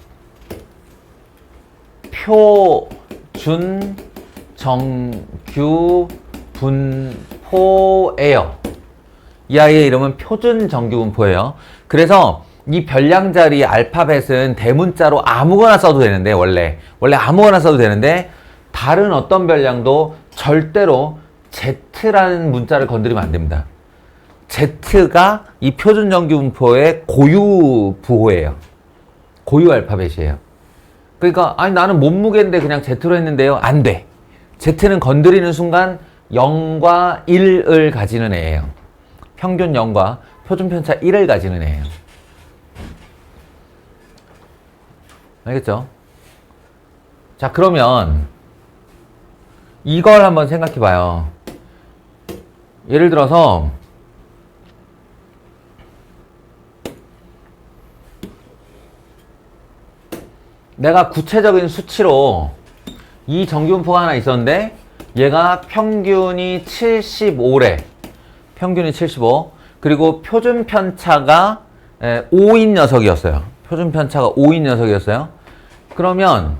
표준정규분포예요. 이 아이의 이름은 표준정규분포예요. 그래서 이 별량 자리 알파벳은 대문자로 아무거나 써도 되는데 원래 아무거나 써도 되는데 다른 어떤 별량도 절대로 Z라는 문자를 건드리면 안 됩니다. Z가 이 표준정규분포의 고유 부호예요. 고유 알파벳이에요. 그러니까 아니 나는 몸무게인데 그냥 Z로 했는데요. 안 돼. Z는 건드리는 순간 0과 1을 가지는 애예요. 평균 0과 표준편차 1을 가지는 애예요. 알겠죠? 자, 그러면 이걸 한번 생각해 봐요. 예를 들어서 내가 구체적인 수치로 이 정규분포가 하나 있었는데 얘가 평균이 75래. 평균이 75. 그리고 표준편차가 5인 녀석이었어요. 표준편차가 5인 녀석이었어요. 그러면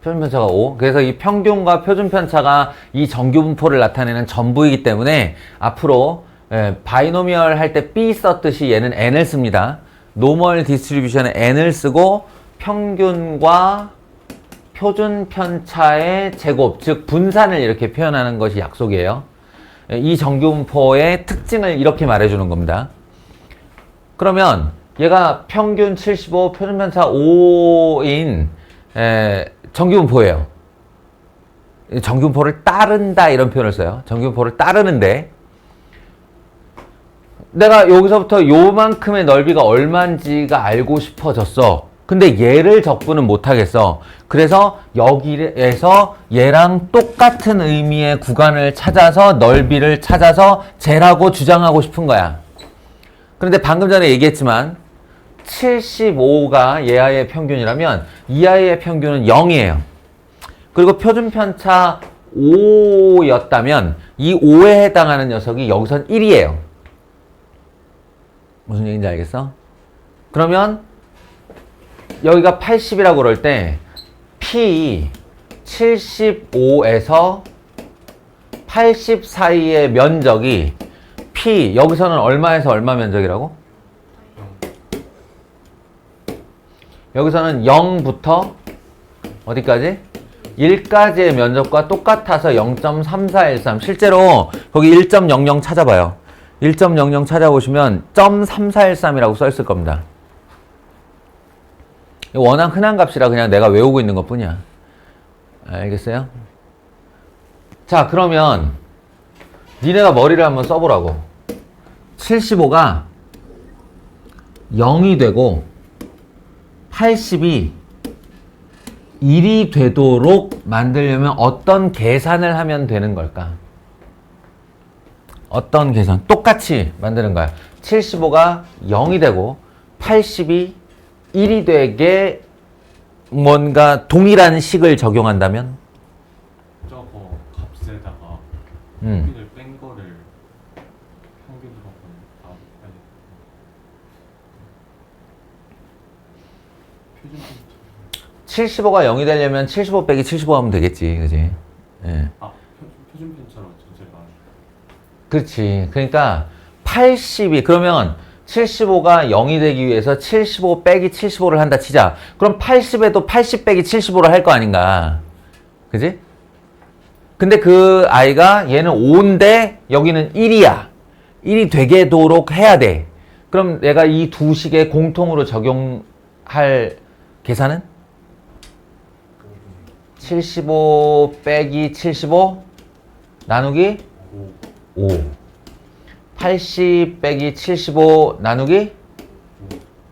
표준편차가 5. 그래서 이 평균과 표준편차가 이 정규분포를 나타내는 전부이기 때문에 앞으로 바이노미얼 할 때 B 썼듯이 얘는 N을 씁니다. 노멀 디스트리뷰션에 N을 쓰고 평균과 표준편차의 제곱, 즉 분산을 이렇게 표현하는 것이 약속이에요. 이 정규분포의 특징을 이렇게 말해주는 겁니다. 그러면 얘가 평균 75, 표준편차 5인 정규분포예요. 정규분포를 따른다 이런 표현을 써요. 정규분포를 따르는데 내가 여기서부터 요만큼의 넓이가 얼마인지가 알고 싶어졌어. 근데 얘를 적분은 못하겠어. 그래서 여기에서 얘랑 똑같은 의미의 구간을 찾아서 넓이를 찾아서 재라고 주장하고 싶은 거야. 그런데 방금 전에 얘기했지만 75가 얘 아이의 평균이라면 이 아이의 평균은 0이에요. 그리고 표준편차 5였다면 이 5에 해당하는 녀석이 여기선 1이에요. 무슨 얘기인지 알겠어? 그러면 여기가 80이라고 그럴 때 P 75에서 80 사이의 면적이 P P 여기서는 얼마에서 얼마 면적이라고? 여기서는 0부터 어디까지? 1까지의 면적과 똑같아서 0.3413. 실제로 거기 1.00 찾아봐요. 1.00 찾아보시면 0.3413이라고 써있을 겁니다. 워낙 흔한 값이라 그냥 내가 외우고 있는 것 뿐이야. 알겠어요? 자, 그러면 니네가 머리를 한번 써보라고. 75가 0이 되고 80이 1이 되도록 만들려면 어떤 계산을 하면 되는 걸까? 어떤 계산? 똑같이 만드는 거야. 75가 0이 되고 80이 1이 되게 뭔가 동일한 식을 적용한다면? 저거 값에다가 평균을 뺀 거를 평균으로 다 아니 표준 컴퓨터 75가 0이 되려면 75 빼기 75 하면 되겠지. 그지? 예. 표준 편차로 전체가 그렇지. 그러니까 80이 그러면 75가 0이 되기 위해서 75 빼기 75를 한다 치자. 그럼 80에도 80 빼기 75를 할 거 아닌가. 그지? 근데 그 아이가 얘는 5인데 여기는 1이야. 1이 되게도록 해야 돼. 그럼 내가 이 두 식에 공통으로 적용할 계산은? 75 빼기 75 나누기 5. 80 빼기 75 나누기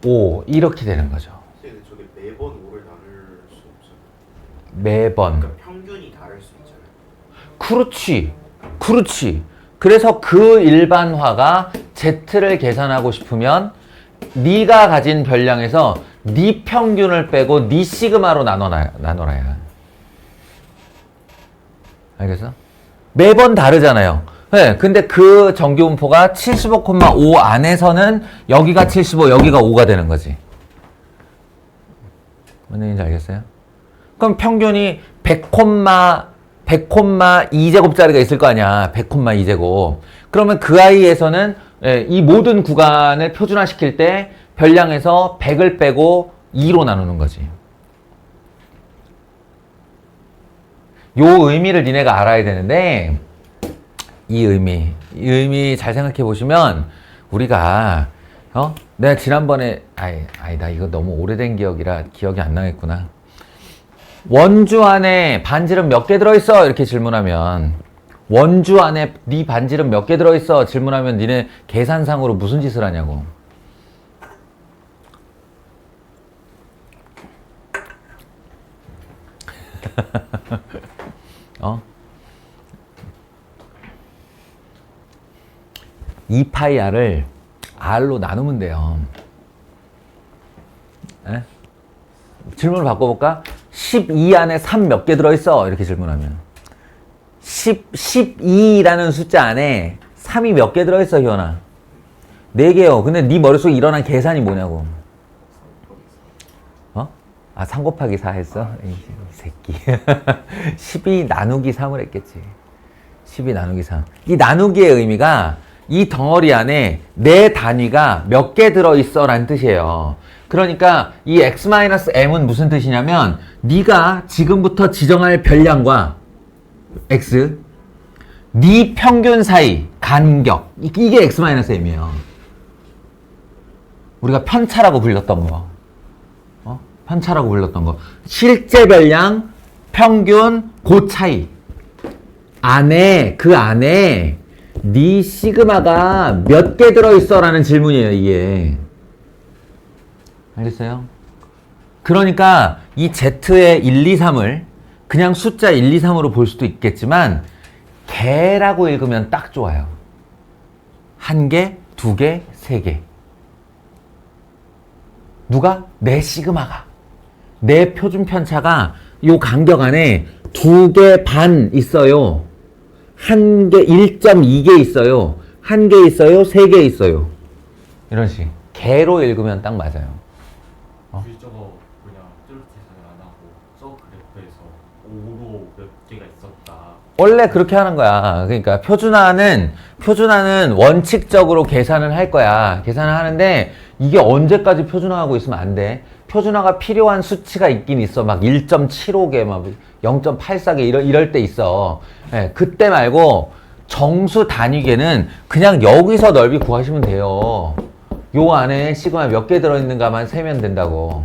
5. 이렇게 되는 거죠. 근데 저게 매번 5를 나눌 수 없어요. 매번. 그러니까 평균이 다를 수 있잖아요. 그렇지. 그렇지. 그래서 그 일반화가 Z를 계산하고 싶으면 네가 가진 별량에서 네 평균을 빼고 네 시그마로 나눠라야. 알겠어? 매번 다르잖아요. 네, 근데 그 정규분포가 75,5 안에서는 여기가 75, 여기가 5가 되는 거지. 뭔 얘기인지 알겠어요? 그럼 평균이 100,2제곱짜리가 있을 거 아니야. 100,2제곱. 그러면 그 아이에서는 이 모든 구간을 표준화시킬 때 별량에서 100을 빼고 2로 나누는 거지. 요 의미를 니네가 알아야 되는데 이 의미 잘 생각해 보시면 우리가 내가 지난번에 아니다 이거 너무 오래된 기억이라 기억이 안 나겠구나. 원주 안에 반지름 몇 개 들어있어? 이렇게 질문하면 원주 안에 네 반지름 몇 개 들어있어? 질문하면 니네 계산상으로 무슨 짓을 하냐고. 어? 2파이 r을 r로 나누면 돼요. 에? 질문을 바꿔볼까? 12 안에 3 몇 개 들어있어? 이렇게 질문하면 12라는 숫자 안에 3이 몇 개 들어있어, 희원아? 4개요. 근데 네 머릿속에 일어난 계산이 뭐냐고. 3 곱하기 4 했어? 이 새끼. 12 나누기 3을 했겠지. 12 나누기 3. 이 나누기의 의미가 이 덩어리 안에 내 단위가 몇 개 들어있어 라는 뜻이에요. 그러니까 이 x-m은 무슨 뜻이냐면 네가 지금부터 지정할 별량과 x, 네 평균 사이 간격, 이게 x-m이에요. 우리가 편차라고 불렸던 거. 편차라고 불렀던 거. 실제 별량, 평균, 그 차이. 그 안에 네 시그마가 몇 개 들어있어? 라는 질문이에요, 이게. 알겠어요? 그러니까 이 Z의 1, 2, 3을 그냥 숫자 1, 2, 3으로 볼 수도 있겠지만 개라고 읽으면 딱 좋아요. 1개, 2개, 3개. 누가? 내 시그마가. 내 표준 편차가 요 간격 안에 2개 반 있어요. 1개, 1.2개 있어요. 1개 있어요. 3개 있어요. 이런 식. 개로 읽으면 딱 맞아요. 굳이 저거 그냥 저렇게 계산을 안 하고 저 그래프에서 5로 몇 개가 있었다. 원래 그렇게 하는 거야. 그러니까 표준화는 원칙적으로 계산을 할 거야. 계산을 하는데 이게 언제까지 표준화하고 있으면 안 돼. 표준화가 필요한 수치가 있긴 있어. 막 1.75개, 막 0.84개 이럴 때 있어. 예, 그때 말고 정수 단위계는 그냥 여기서 넓이 구하시면 돼요. 요 안에 시그마 몇 개 들어있는가만 세면 된다고.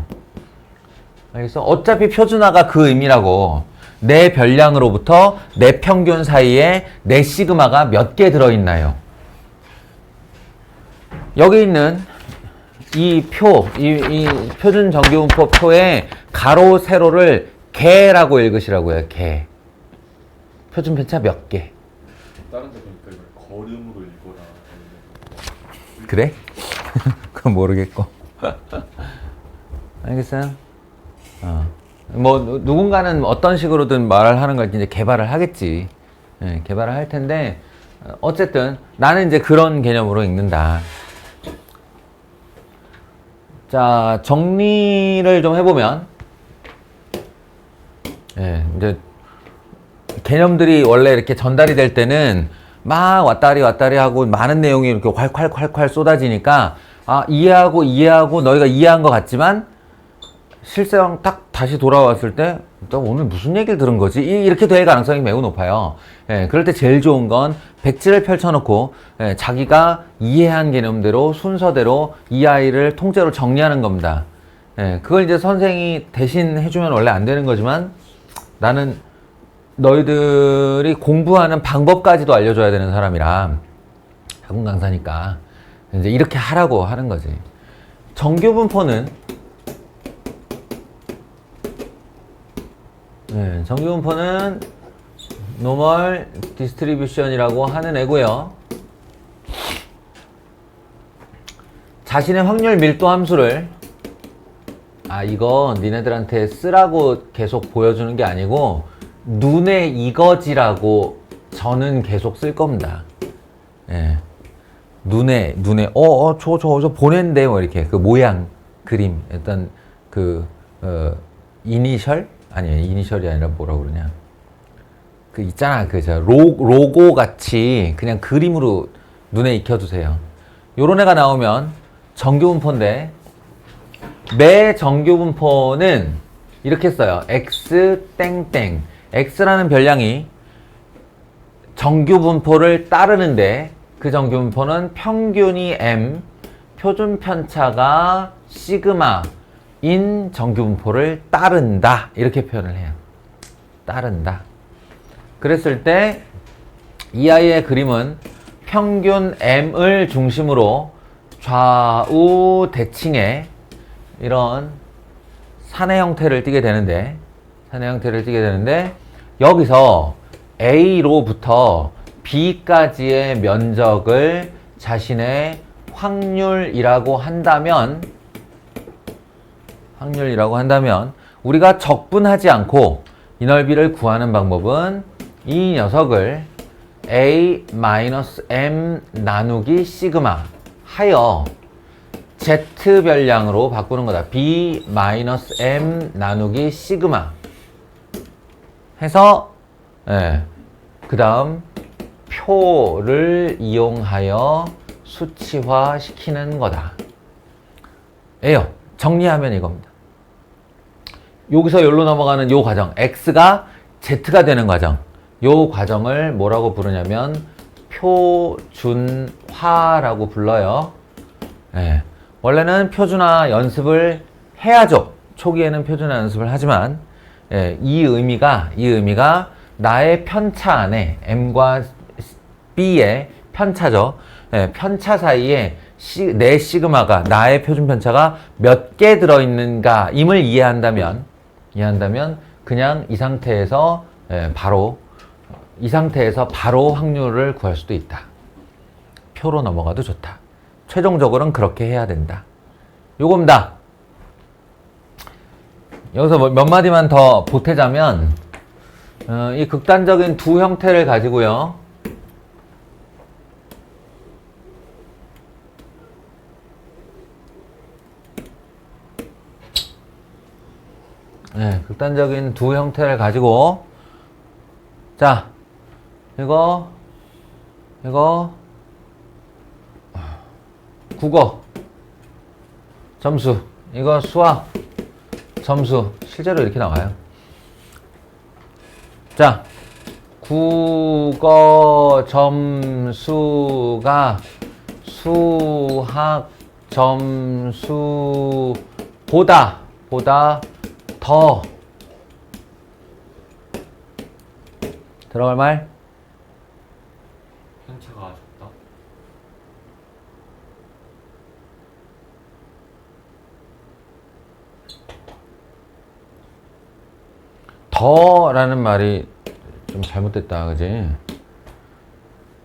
알겠어? 어차피 표준화가 그 의미라고. 내 별량으로부터 내 평균 사이에 내 시그마가 몇 개 들어있나요? 여기 있는 이 표준 정규분포 표에 가로, 세로를 개라고 읽으시라고요, 개. 표준 편차 몇 개. 다른 데 보니까 이걸 걸음으로 읽어라. 그래? 그건 모르겠고. 알겠어요? 뭐 누군가는 어떤 식으로든 말을 하는 걸 이제 개발을 하겠지. 예, 개발을 할 텐데 어쨌든 나는 이제 그런 개념으로 읽는다. 자, 정리를 좀 해보면, 예, 이제 개념들이 원래 이렇게 전달이 될 때는 막 왔다리 하고 많은 내용이 이렇게 콸콸콸콸 쏟아지니까 이해하고 너희가 이해한 것 같지만 실상 딱 다시 돌아왔을 때 나 오늘 무슨 얘기를 들은 거지? 이렇게 될 가능성이 매우 높아요. 예, 그럴 때 제일 좋은 건 백지를 펼쳐놓고 자기가 이해한 개념대로 순서대로 이 아이를 통째로 정리하는 겁니다. 예, 그걸 이제 선생이 대신 해주면 원래 안 되는 거지만 나는 너희들이 공부하는 방법까지도 알려줘야 되는 사람이라 학원 강사니까 이제 이렇게 하라고 하는 거지. 정규분포는 정규분포는 노멀 디스트리뷰션이라고 하는 애고요. 자신의 확률 밀도 함수를 이거 니네들한테 쓰라고 계속 보여주는 게 아니고 눈에 익어지라고 저는 계속 쓸 겁니다. 예. 눈에 저 보낸데 뭐 이렇게 그 모양 그림 일단 이니셜 아니 이니셜이 아니라 뭐라 그러냐 그 있잖아 그 저 로고 같이 그냥 그림으로 눈에 익혀두세요. 요런 애가 나오면 정규분포인데 매 정규분포는 이렇게 써요. x 땡땡 x라는 별량이 정규분포를 따르는데 그 정규분포는 평균이 m 표준 편차가 시그마인 정규분포를 따른다 이렇게 표현을 해요. 따른다. 그랬을 때 이 아이의 그림은 평균 m을 중심으로 좌우 대칭의 이런 산의 형태를 띠게 되는데 여기서 A로부터 B까지의 면적을 자신의 확률이라고 한다면 우리가 적분하지 않고 이 넓이를 구하는 방법은 이 녀석을 A-M 나누기 시그마 하여 Z별량으로 바꾸는 거다. B-M 나누기 시그마 해서 그 다음 표를 이용하여 수치화 시키는 거다. 예요. 정리하면 이겁니다. 여기서 여기로 넘어가는 요 과정 X가 Z가 되는 과정 요 과정을 뭐라고 부르냐면 표준화라고 불러요. 원래는 표준화 연습을 해야죠. 초기에는 표준화 연습을 하지만 이 의미가 나의 편차 안에 M과 B의 편차죠. 편차 사이에 내 시그마가 나의 표준 편차가 몇 개 들어있는가 임을 이해한다면 그냥 이 상태에서 바로 확률을 구할 수도 있다. 표로 넘어가도 좋다. 최종적으로는 그렇게 해야 된다. 요겁니다. 여기서 몇 마디만 더 보태자면 이 극단적인 두 형태를 가지고요. 네, 극단적인 두 형태를 가지고 자 이거 국어 점수, 이거 수학 점수 실제로 이렇게 나와요. 자 국어 점수가 수학 점수보다 더 들어갈 말? 편차가 적다. 더라는 말이 좀 잘못됐다, 그지?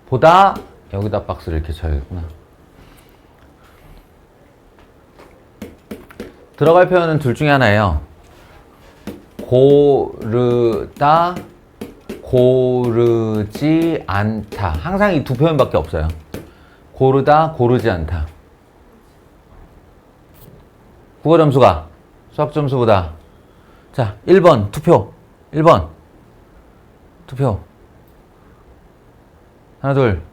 보다 여기다 박스를 이렇게 쳐야겠구나. 들어갈 표현은 둘 중에 하나예요. 고르다, 고르지 않다. 항상 이 두 표현밖에 없어요. 고르다, 고르지 않다. 국어 점수가 수학 점수보다. 자, 1번 투표. 1번 투표. 하나, 둘.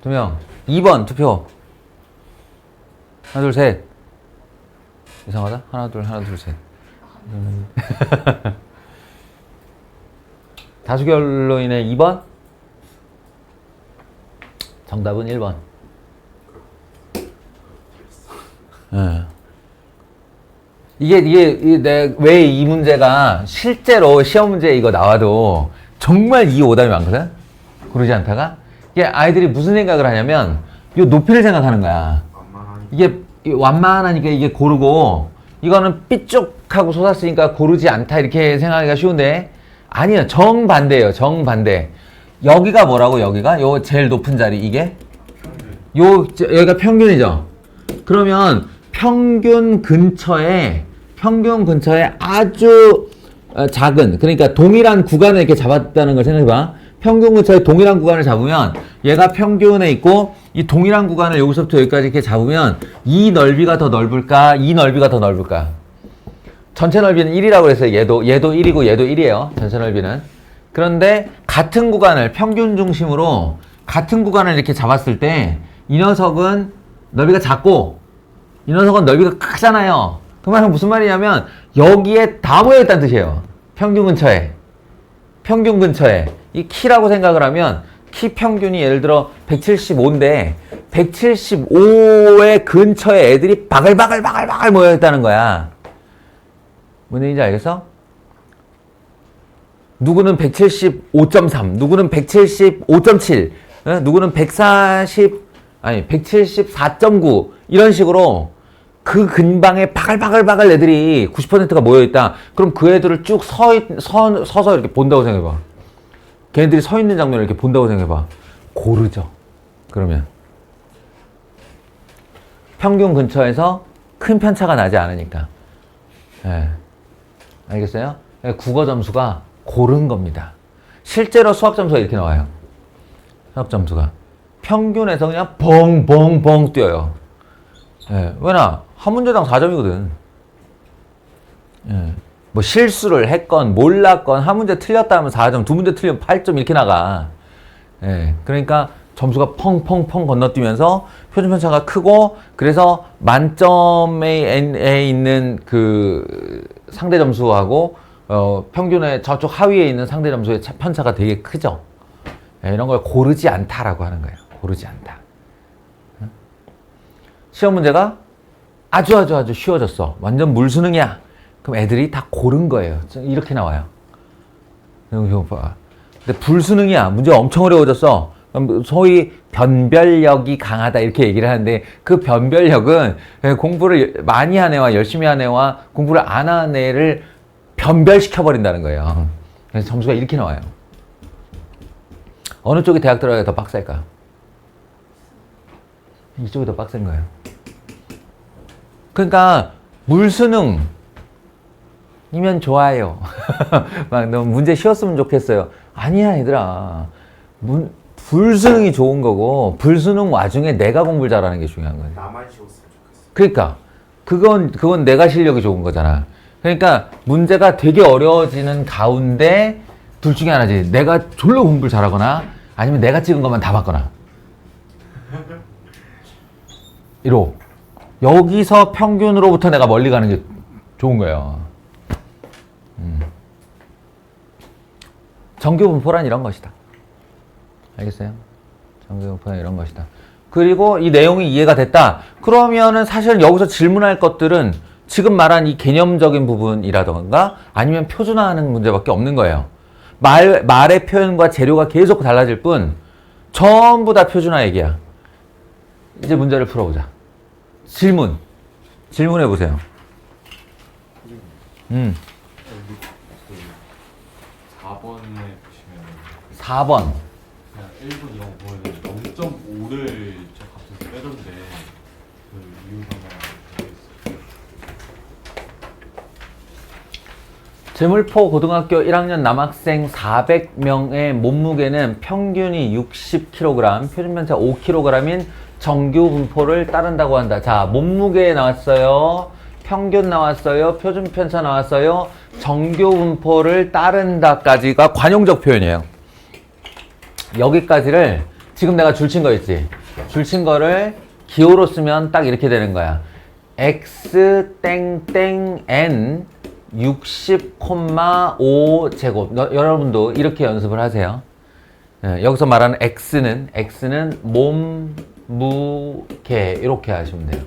2명. 2번 투표. 하나, 둘, 셋. 이상하다? 하나, 둘, 셋. 다수결로 인해 2번? 정답은 1번. 네. 이게 왜 이 문제가 실제로 시험 문제 이거 나와도 정말 이 오답이 많거든? 고르지 않다가? 이게 아이들이 무슨 생각을 하냐면, 요 높이를 생각하는 거야. 이게 완만하니까 이게 고르고, 이거는 삐쭉하고 솟았으니까 고르지 않다 이렇게 생각하기가 쉬운데, 아니요. 정반대예요. 정반대. 여기가 뭐라고, 여기가? 요 제일 높은 자리, 이게? 여기가 평균이죠? 그러면 평균 근처에 아주 작은, 그러니까 동일한 구간을 이렇게 잡았다는 걸 생각해봐. 평균 근처에 동일한 구간을 잡으면 얘가 평균에 있고 이 동일한 구간을 여기서부터 여기까지 이렇게 잡으면 이 넓이가 더 넓을까? 이 넓이가 더 넓을까? 전체 넓이는 1이라고 해서 얘도 1이고 얘도 1이에요. 전체 넓이는. 그런데 같은 구간을 평균 중심으로 같은 구간을 이렇게 잡았을 때 이 녀석은 넓이가 작고 이 녀석은 넓이가 크잖아요. 그 말은 무슨 말이냐면 여기에 다 모여있다는 뜻이에요. 평균 근처에 이 키라고 생각을 하면 키 평균이 예를 들어 175인데 175의 근처에 애들이 바글바글 모여있다는 거야. 뭔 얘기인지 알겠어? 누구는 175.3, 누구는 175.7, 누구는 174.9 이런 식으로 그 근방에 바글바글 애들이 90%가 모여있다. 그럼 그 애들을 쭉 서서 이렇게 본다고 생각해봐. 걔네들이 서 있는 장면을 이렇게 본다고 생각해봐. 고르죠. 그러면 평균 근처에서 큰 편차가 나지 않으니까. 네. 알겠어요? 국어 점수가 고른 겁니다. 실제로 수학 점수가 이렇게 나와요. 수학 점수가 평균에서 그냥 벙벙벙 뛰어요. 예, 왜냐? 한 문제당 4점이거든. 예, 뭐 실수를 했건 몰랐건 한 문제 틀렸다 하면 4점, 두 문제 틀리면 8점 이렇게 나가. 예, 그러니까 점수가 펑펑펑 건너뛰면서 표준 편차가 크고, 그래서 만점에 있는 그 상대 점수하고 평균의 저쪽 하위에 있는 상대 점수의 편차가 되게 크죠. 예, 이런 걸 고르지 않다라고 하는 거예요. 고르지 않다. 시험 문제가 아주 쉬워졌어. 완전 물수능이야. 그럼 애들이 다 고른 거예요. 이렇게 나와요. 이거 봐. 근데 불수능이야. 문제가 엄청 어려워졌어. 그럼 소위 변별력이 강하다 이렇게 얘기를 하는데, 그 변별력은 공부를 많이 한 애와 열심히 한 애와 공부를 안 한 애를 변별시켜 버린다는 거예요. 그래서 점수가 이렇게 나와요. 어느 쪽이 대학 들어가야 더 빡셀까? 이쪽이 더 빡센 거예요. 그러니까 물수능이면 좋아요. 막 너무 문제 쉬웠으면 좋겠어요. 아니야 얘들아. 불수능이 좋은 거고, 불수능 와중에 내가 공부를 잘하는 게 중요한 거예요. 나만 쉬웠으면 좋겠어. 그러니까 그건 내가 실력이 좋은 거잖아. 그러니까 문제가 되게 어려워지는 가운데 둘 중에 하나지. 내가 졸로 공부를 잘하거나 아니면 내가 찍은 것만 다 봤거나. 1호. 여기서 평균으로부터 내가 멀리 가는 게 좋은 거예요. 정규분포란 이런 것이다. 알겠어요? 정규분포란 이런 것이다. 그리고 이 내용이 이해가 됐다. 그러면은 사실 여기서 질문할 것들은 지금 말한 이 개념적인 부분이라던가 아니면 표준화하는 문제밖에 없는 거예요. 말의 표현과 재료가 계속 달라질 뿐 전부 다 표준화 얘기야. 이제 문제를 풀어보자. 질문해 보세요. 그 4번에 보시면 4번. 그냥 1번 이런 거 보면 0.5를 저 값에서 빼던데 그 이유가 모르겠어요. 제물포 고등학교 1학년 남학생 400명의 몸무게는 평균이 60kg, 표준편차 5kg인 정규 분포를 따른다고 한다. 자, 몸무게 나왔어요. 평균 나왔어요. 표준편차 나왔어요. 정규 분포를 따른다까지가 관용적 표현이에요. 여기까지를 지금 내가 줄친 거 있지? 줄친 거를 기호로 쓰면 딱 이렇게 되는 거야. x 땡땡 n 60,5 제곱. 여러분도 이렇게 연습을 하세요. 여기서 말하는 x는 몸무게 이렇게 하시면 돼요.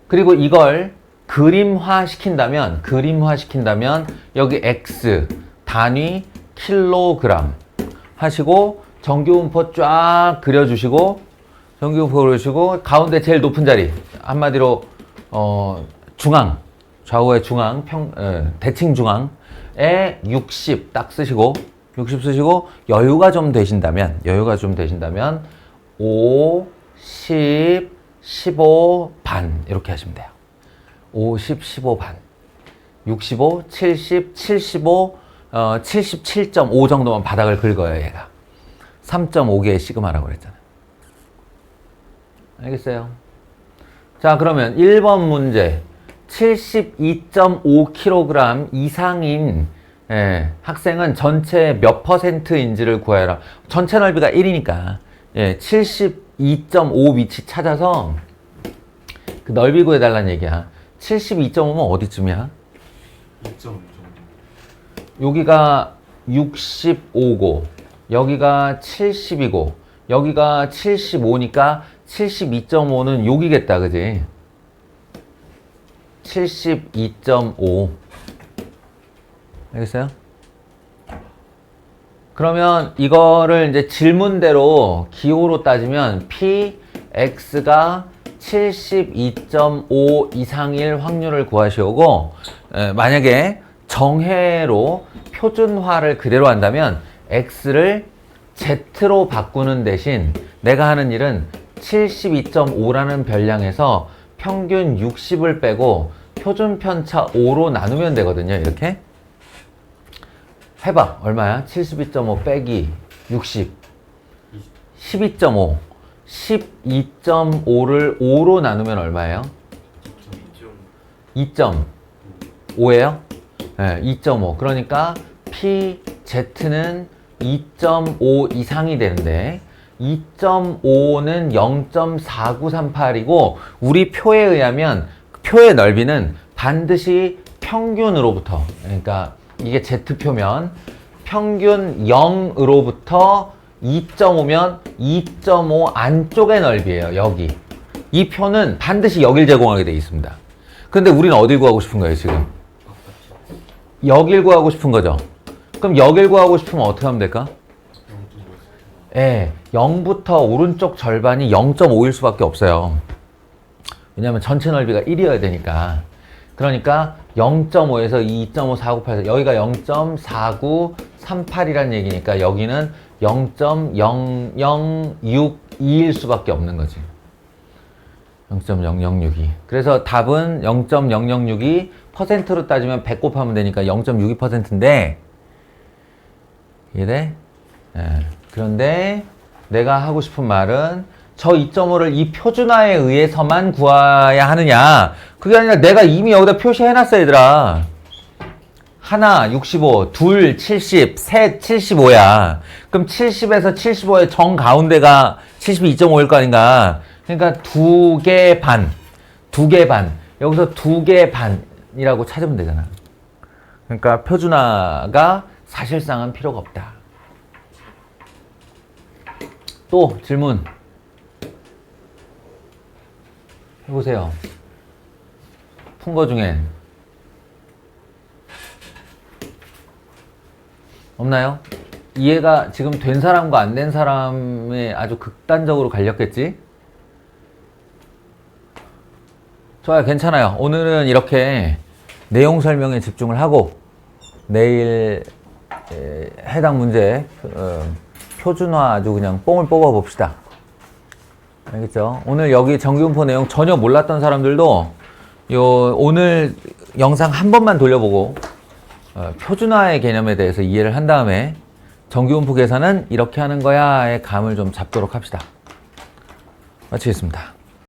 그리고 이걸 그림화 시킨다면 여기 x 단위 킬로그램 하시고 정규분포 쫙 그려주시고 가운데 제일 높은 자리 한마디로 중앙, 좌우의 중앙, 대칭 중앙에 60 딱 쓰시고 60 쓰시고 여유가 좀 되신다면 5, 10, 15 반 이렇게 하시면 돼요. 50, 15 반 65, 70, 75, 77.5 정도만 바닥을 긁어요. 얘가 3.5개의 시그마라고 그랬잖아요. 알겠어요? 자, 그러면 1번 문제 72.5kg 이상인 학생은 전체 몇 %인지를 구하여라. 전체 넓이가 1이니까 72.5 위치 찾아서 그 넓이 구해달라는 얘기야. 72.5면 어디쯤이야? 2.5 정도. 여기가 65고 여기가 70이고 여기가 75니까 72.5는 여기겠다. 그지? 72.5 알겠어요? 그러면 이거를 이제 질문대로 기호로 따지면 PX가 72.5 이상일 확률을 구하시오고 만약에 정해로 표준화를 그대로 한다면 X를 Z로 바꾸는 대신 내가 하는 일은 72.5라는 별량에서 평균 60을 빼고 표준편차 5로 나누면 되거든요. 이렇게 해봐. 얼마야? 72.5 빼기 60 12.5 12.5를 5로 나누면 얼마예요? 2.5예요? 네, 2.5. 그러니까 PZ는 2.5 이상이 되는데 2.5는 0.4938이고 우리 표에 의하면 표의 넓이는 반드시 평균으로부터, 그러니까 이게 Z표면 평균 0으로부터 2.5면 2.5 안쪽의 넓이에요. 여기. 이 표는 반드시 여길 제공하게 되어 있습니다. 근데 우리는 어딜 구하고 싶은 거예요, 지금? 여길 구하고 싶은 거죠. 그럼 여길 구하고 싶으면 어떻게 하면 될까? 0부터 오른쪽 절반이 0.5일 수밖에 없어요. 왜냐하면 전체 넓이가 1이어야 되니까. 그러니까 0.5에서 2.5498에서 여기가 0.4938이라는 얘기니까 여기는 0.0062일 수밖에 없는 거지. 0.0062. 그래서 답은 0.0062 %로 따지면 100 곱하면 되니까 0.62%인데 이해돼? 그런데 내가 하고 싶은 말은 저 2.5를 이 표준화에 의해서만 구해야 하느냐? 그게 아니라 내가 이미 여기다 표시해놨어, 얘들아. 하나 65, 둘 70, 셋 75야. 그럼 70에서 75의 정 가운데가 72.5일 거 아닌가? 그러니까 2개 반. 여기서 2개 반이라고 찾으면 되잖아. 그러니까 표준화가 사실상은 필요가 없다. 또 질문 해보세요. 푼 거 중에 없나요? 이해가 지금 된 사람과 안 된 사람에 아주 극단적으로 갈렸겠지? 좋아요. 괜찮아요. 오늘은 이렇게 내용 설명에 집중을 하고 내일 해당 문제 표준화 아주 그냥 뽕을 뽑아 봅시다. 알겠죠? 오늘 여기 정규분포 내용 전혀 몰랐던 사람들도 오늘 영상 한 번만 돌려보고 표준화의 개념에 대해서 이해를 한 다음에 정규분포 계산은 이렇게 하는 거야의 감을 좀 잡도록 합시다. 마치겠습니다.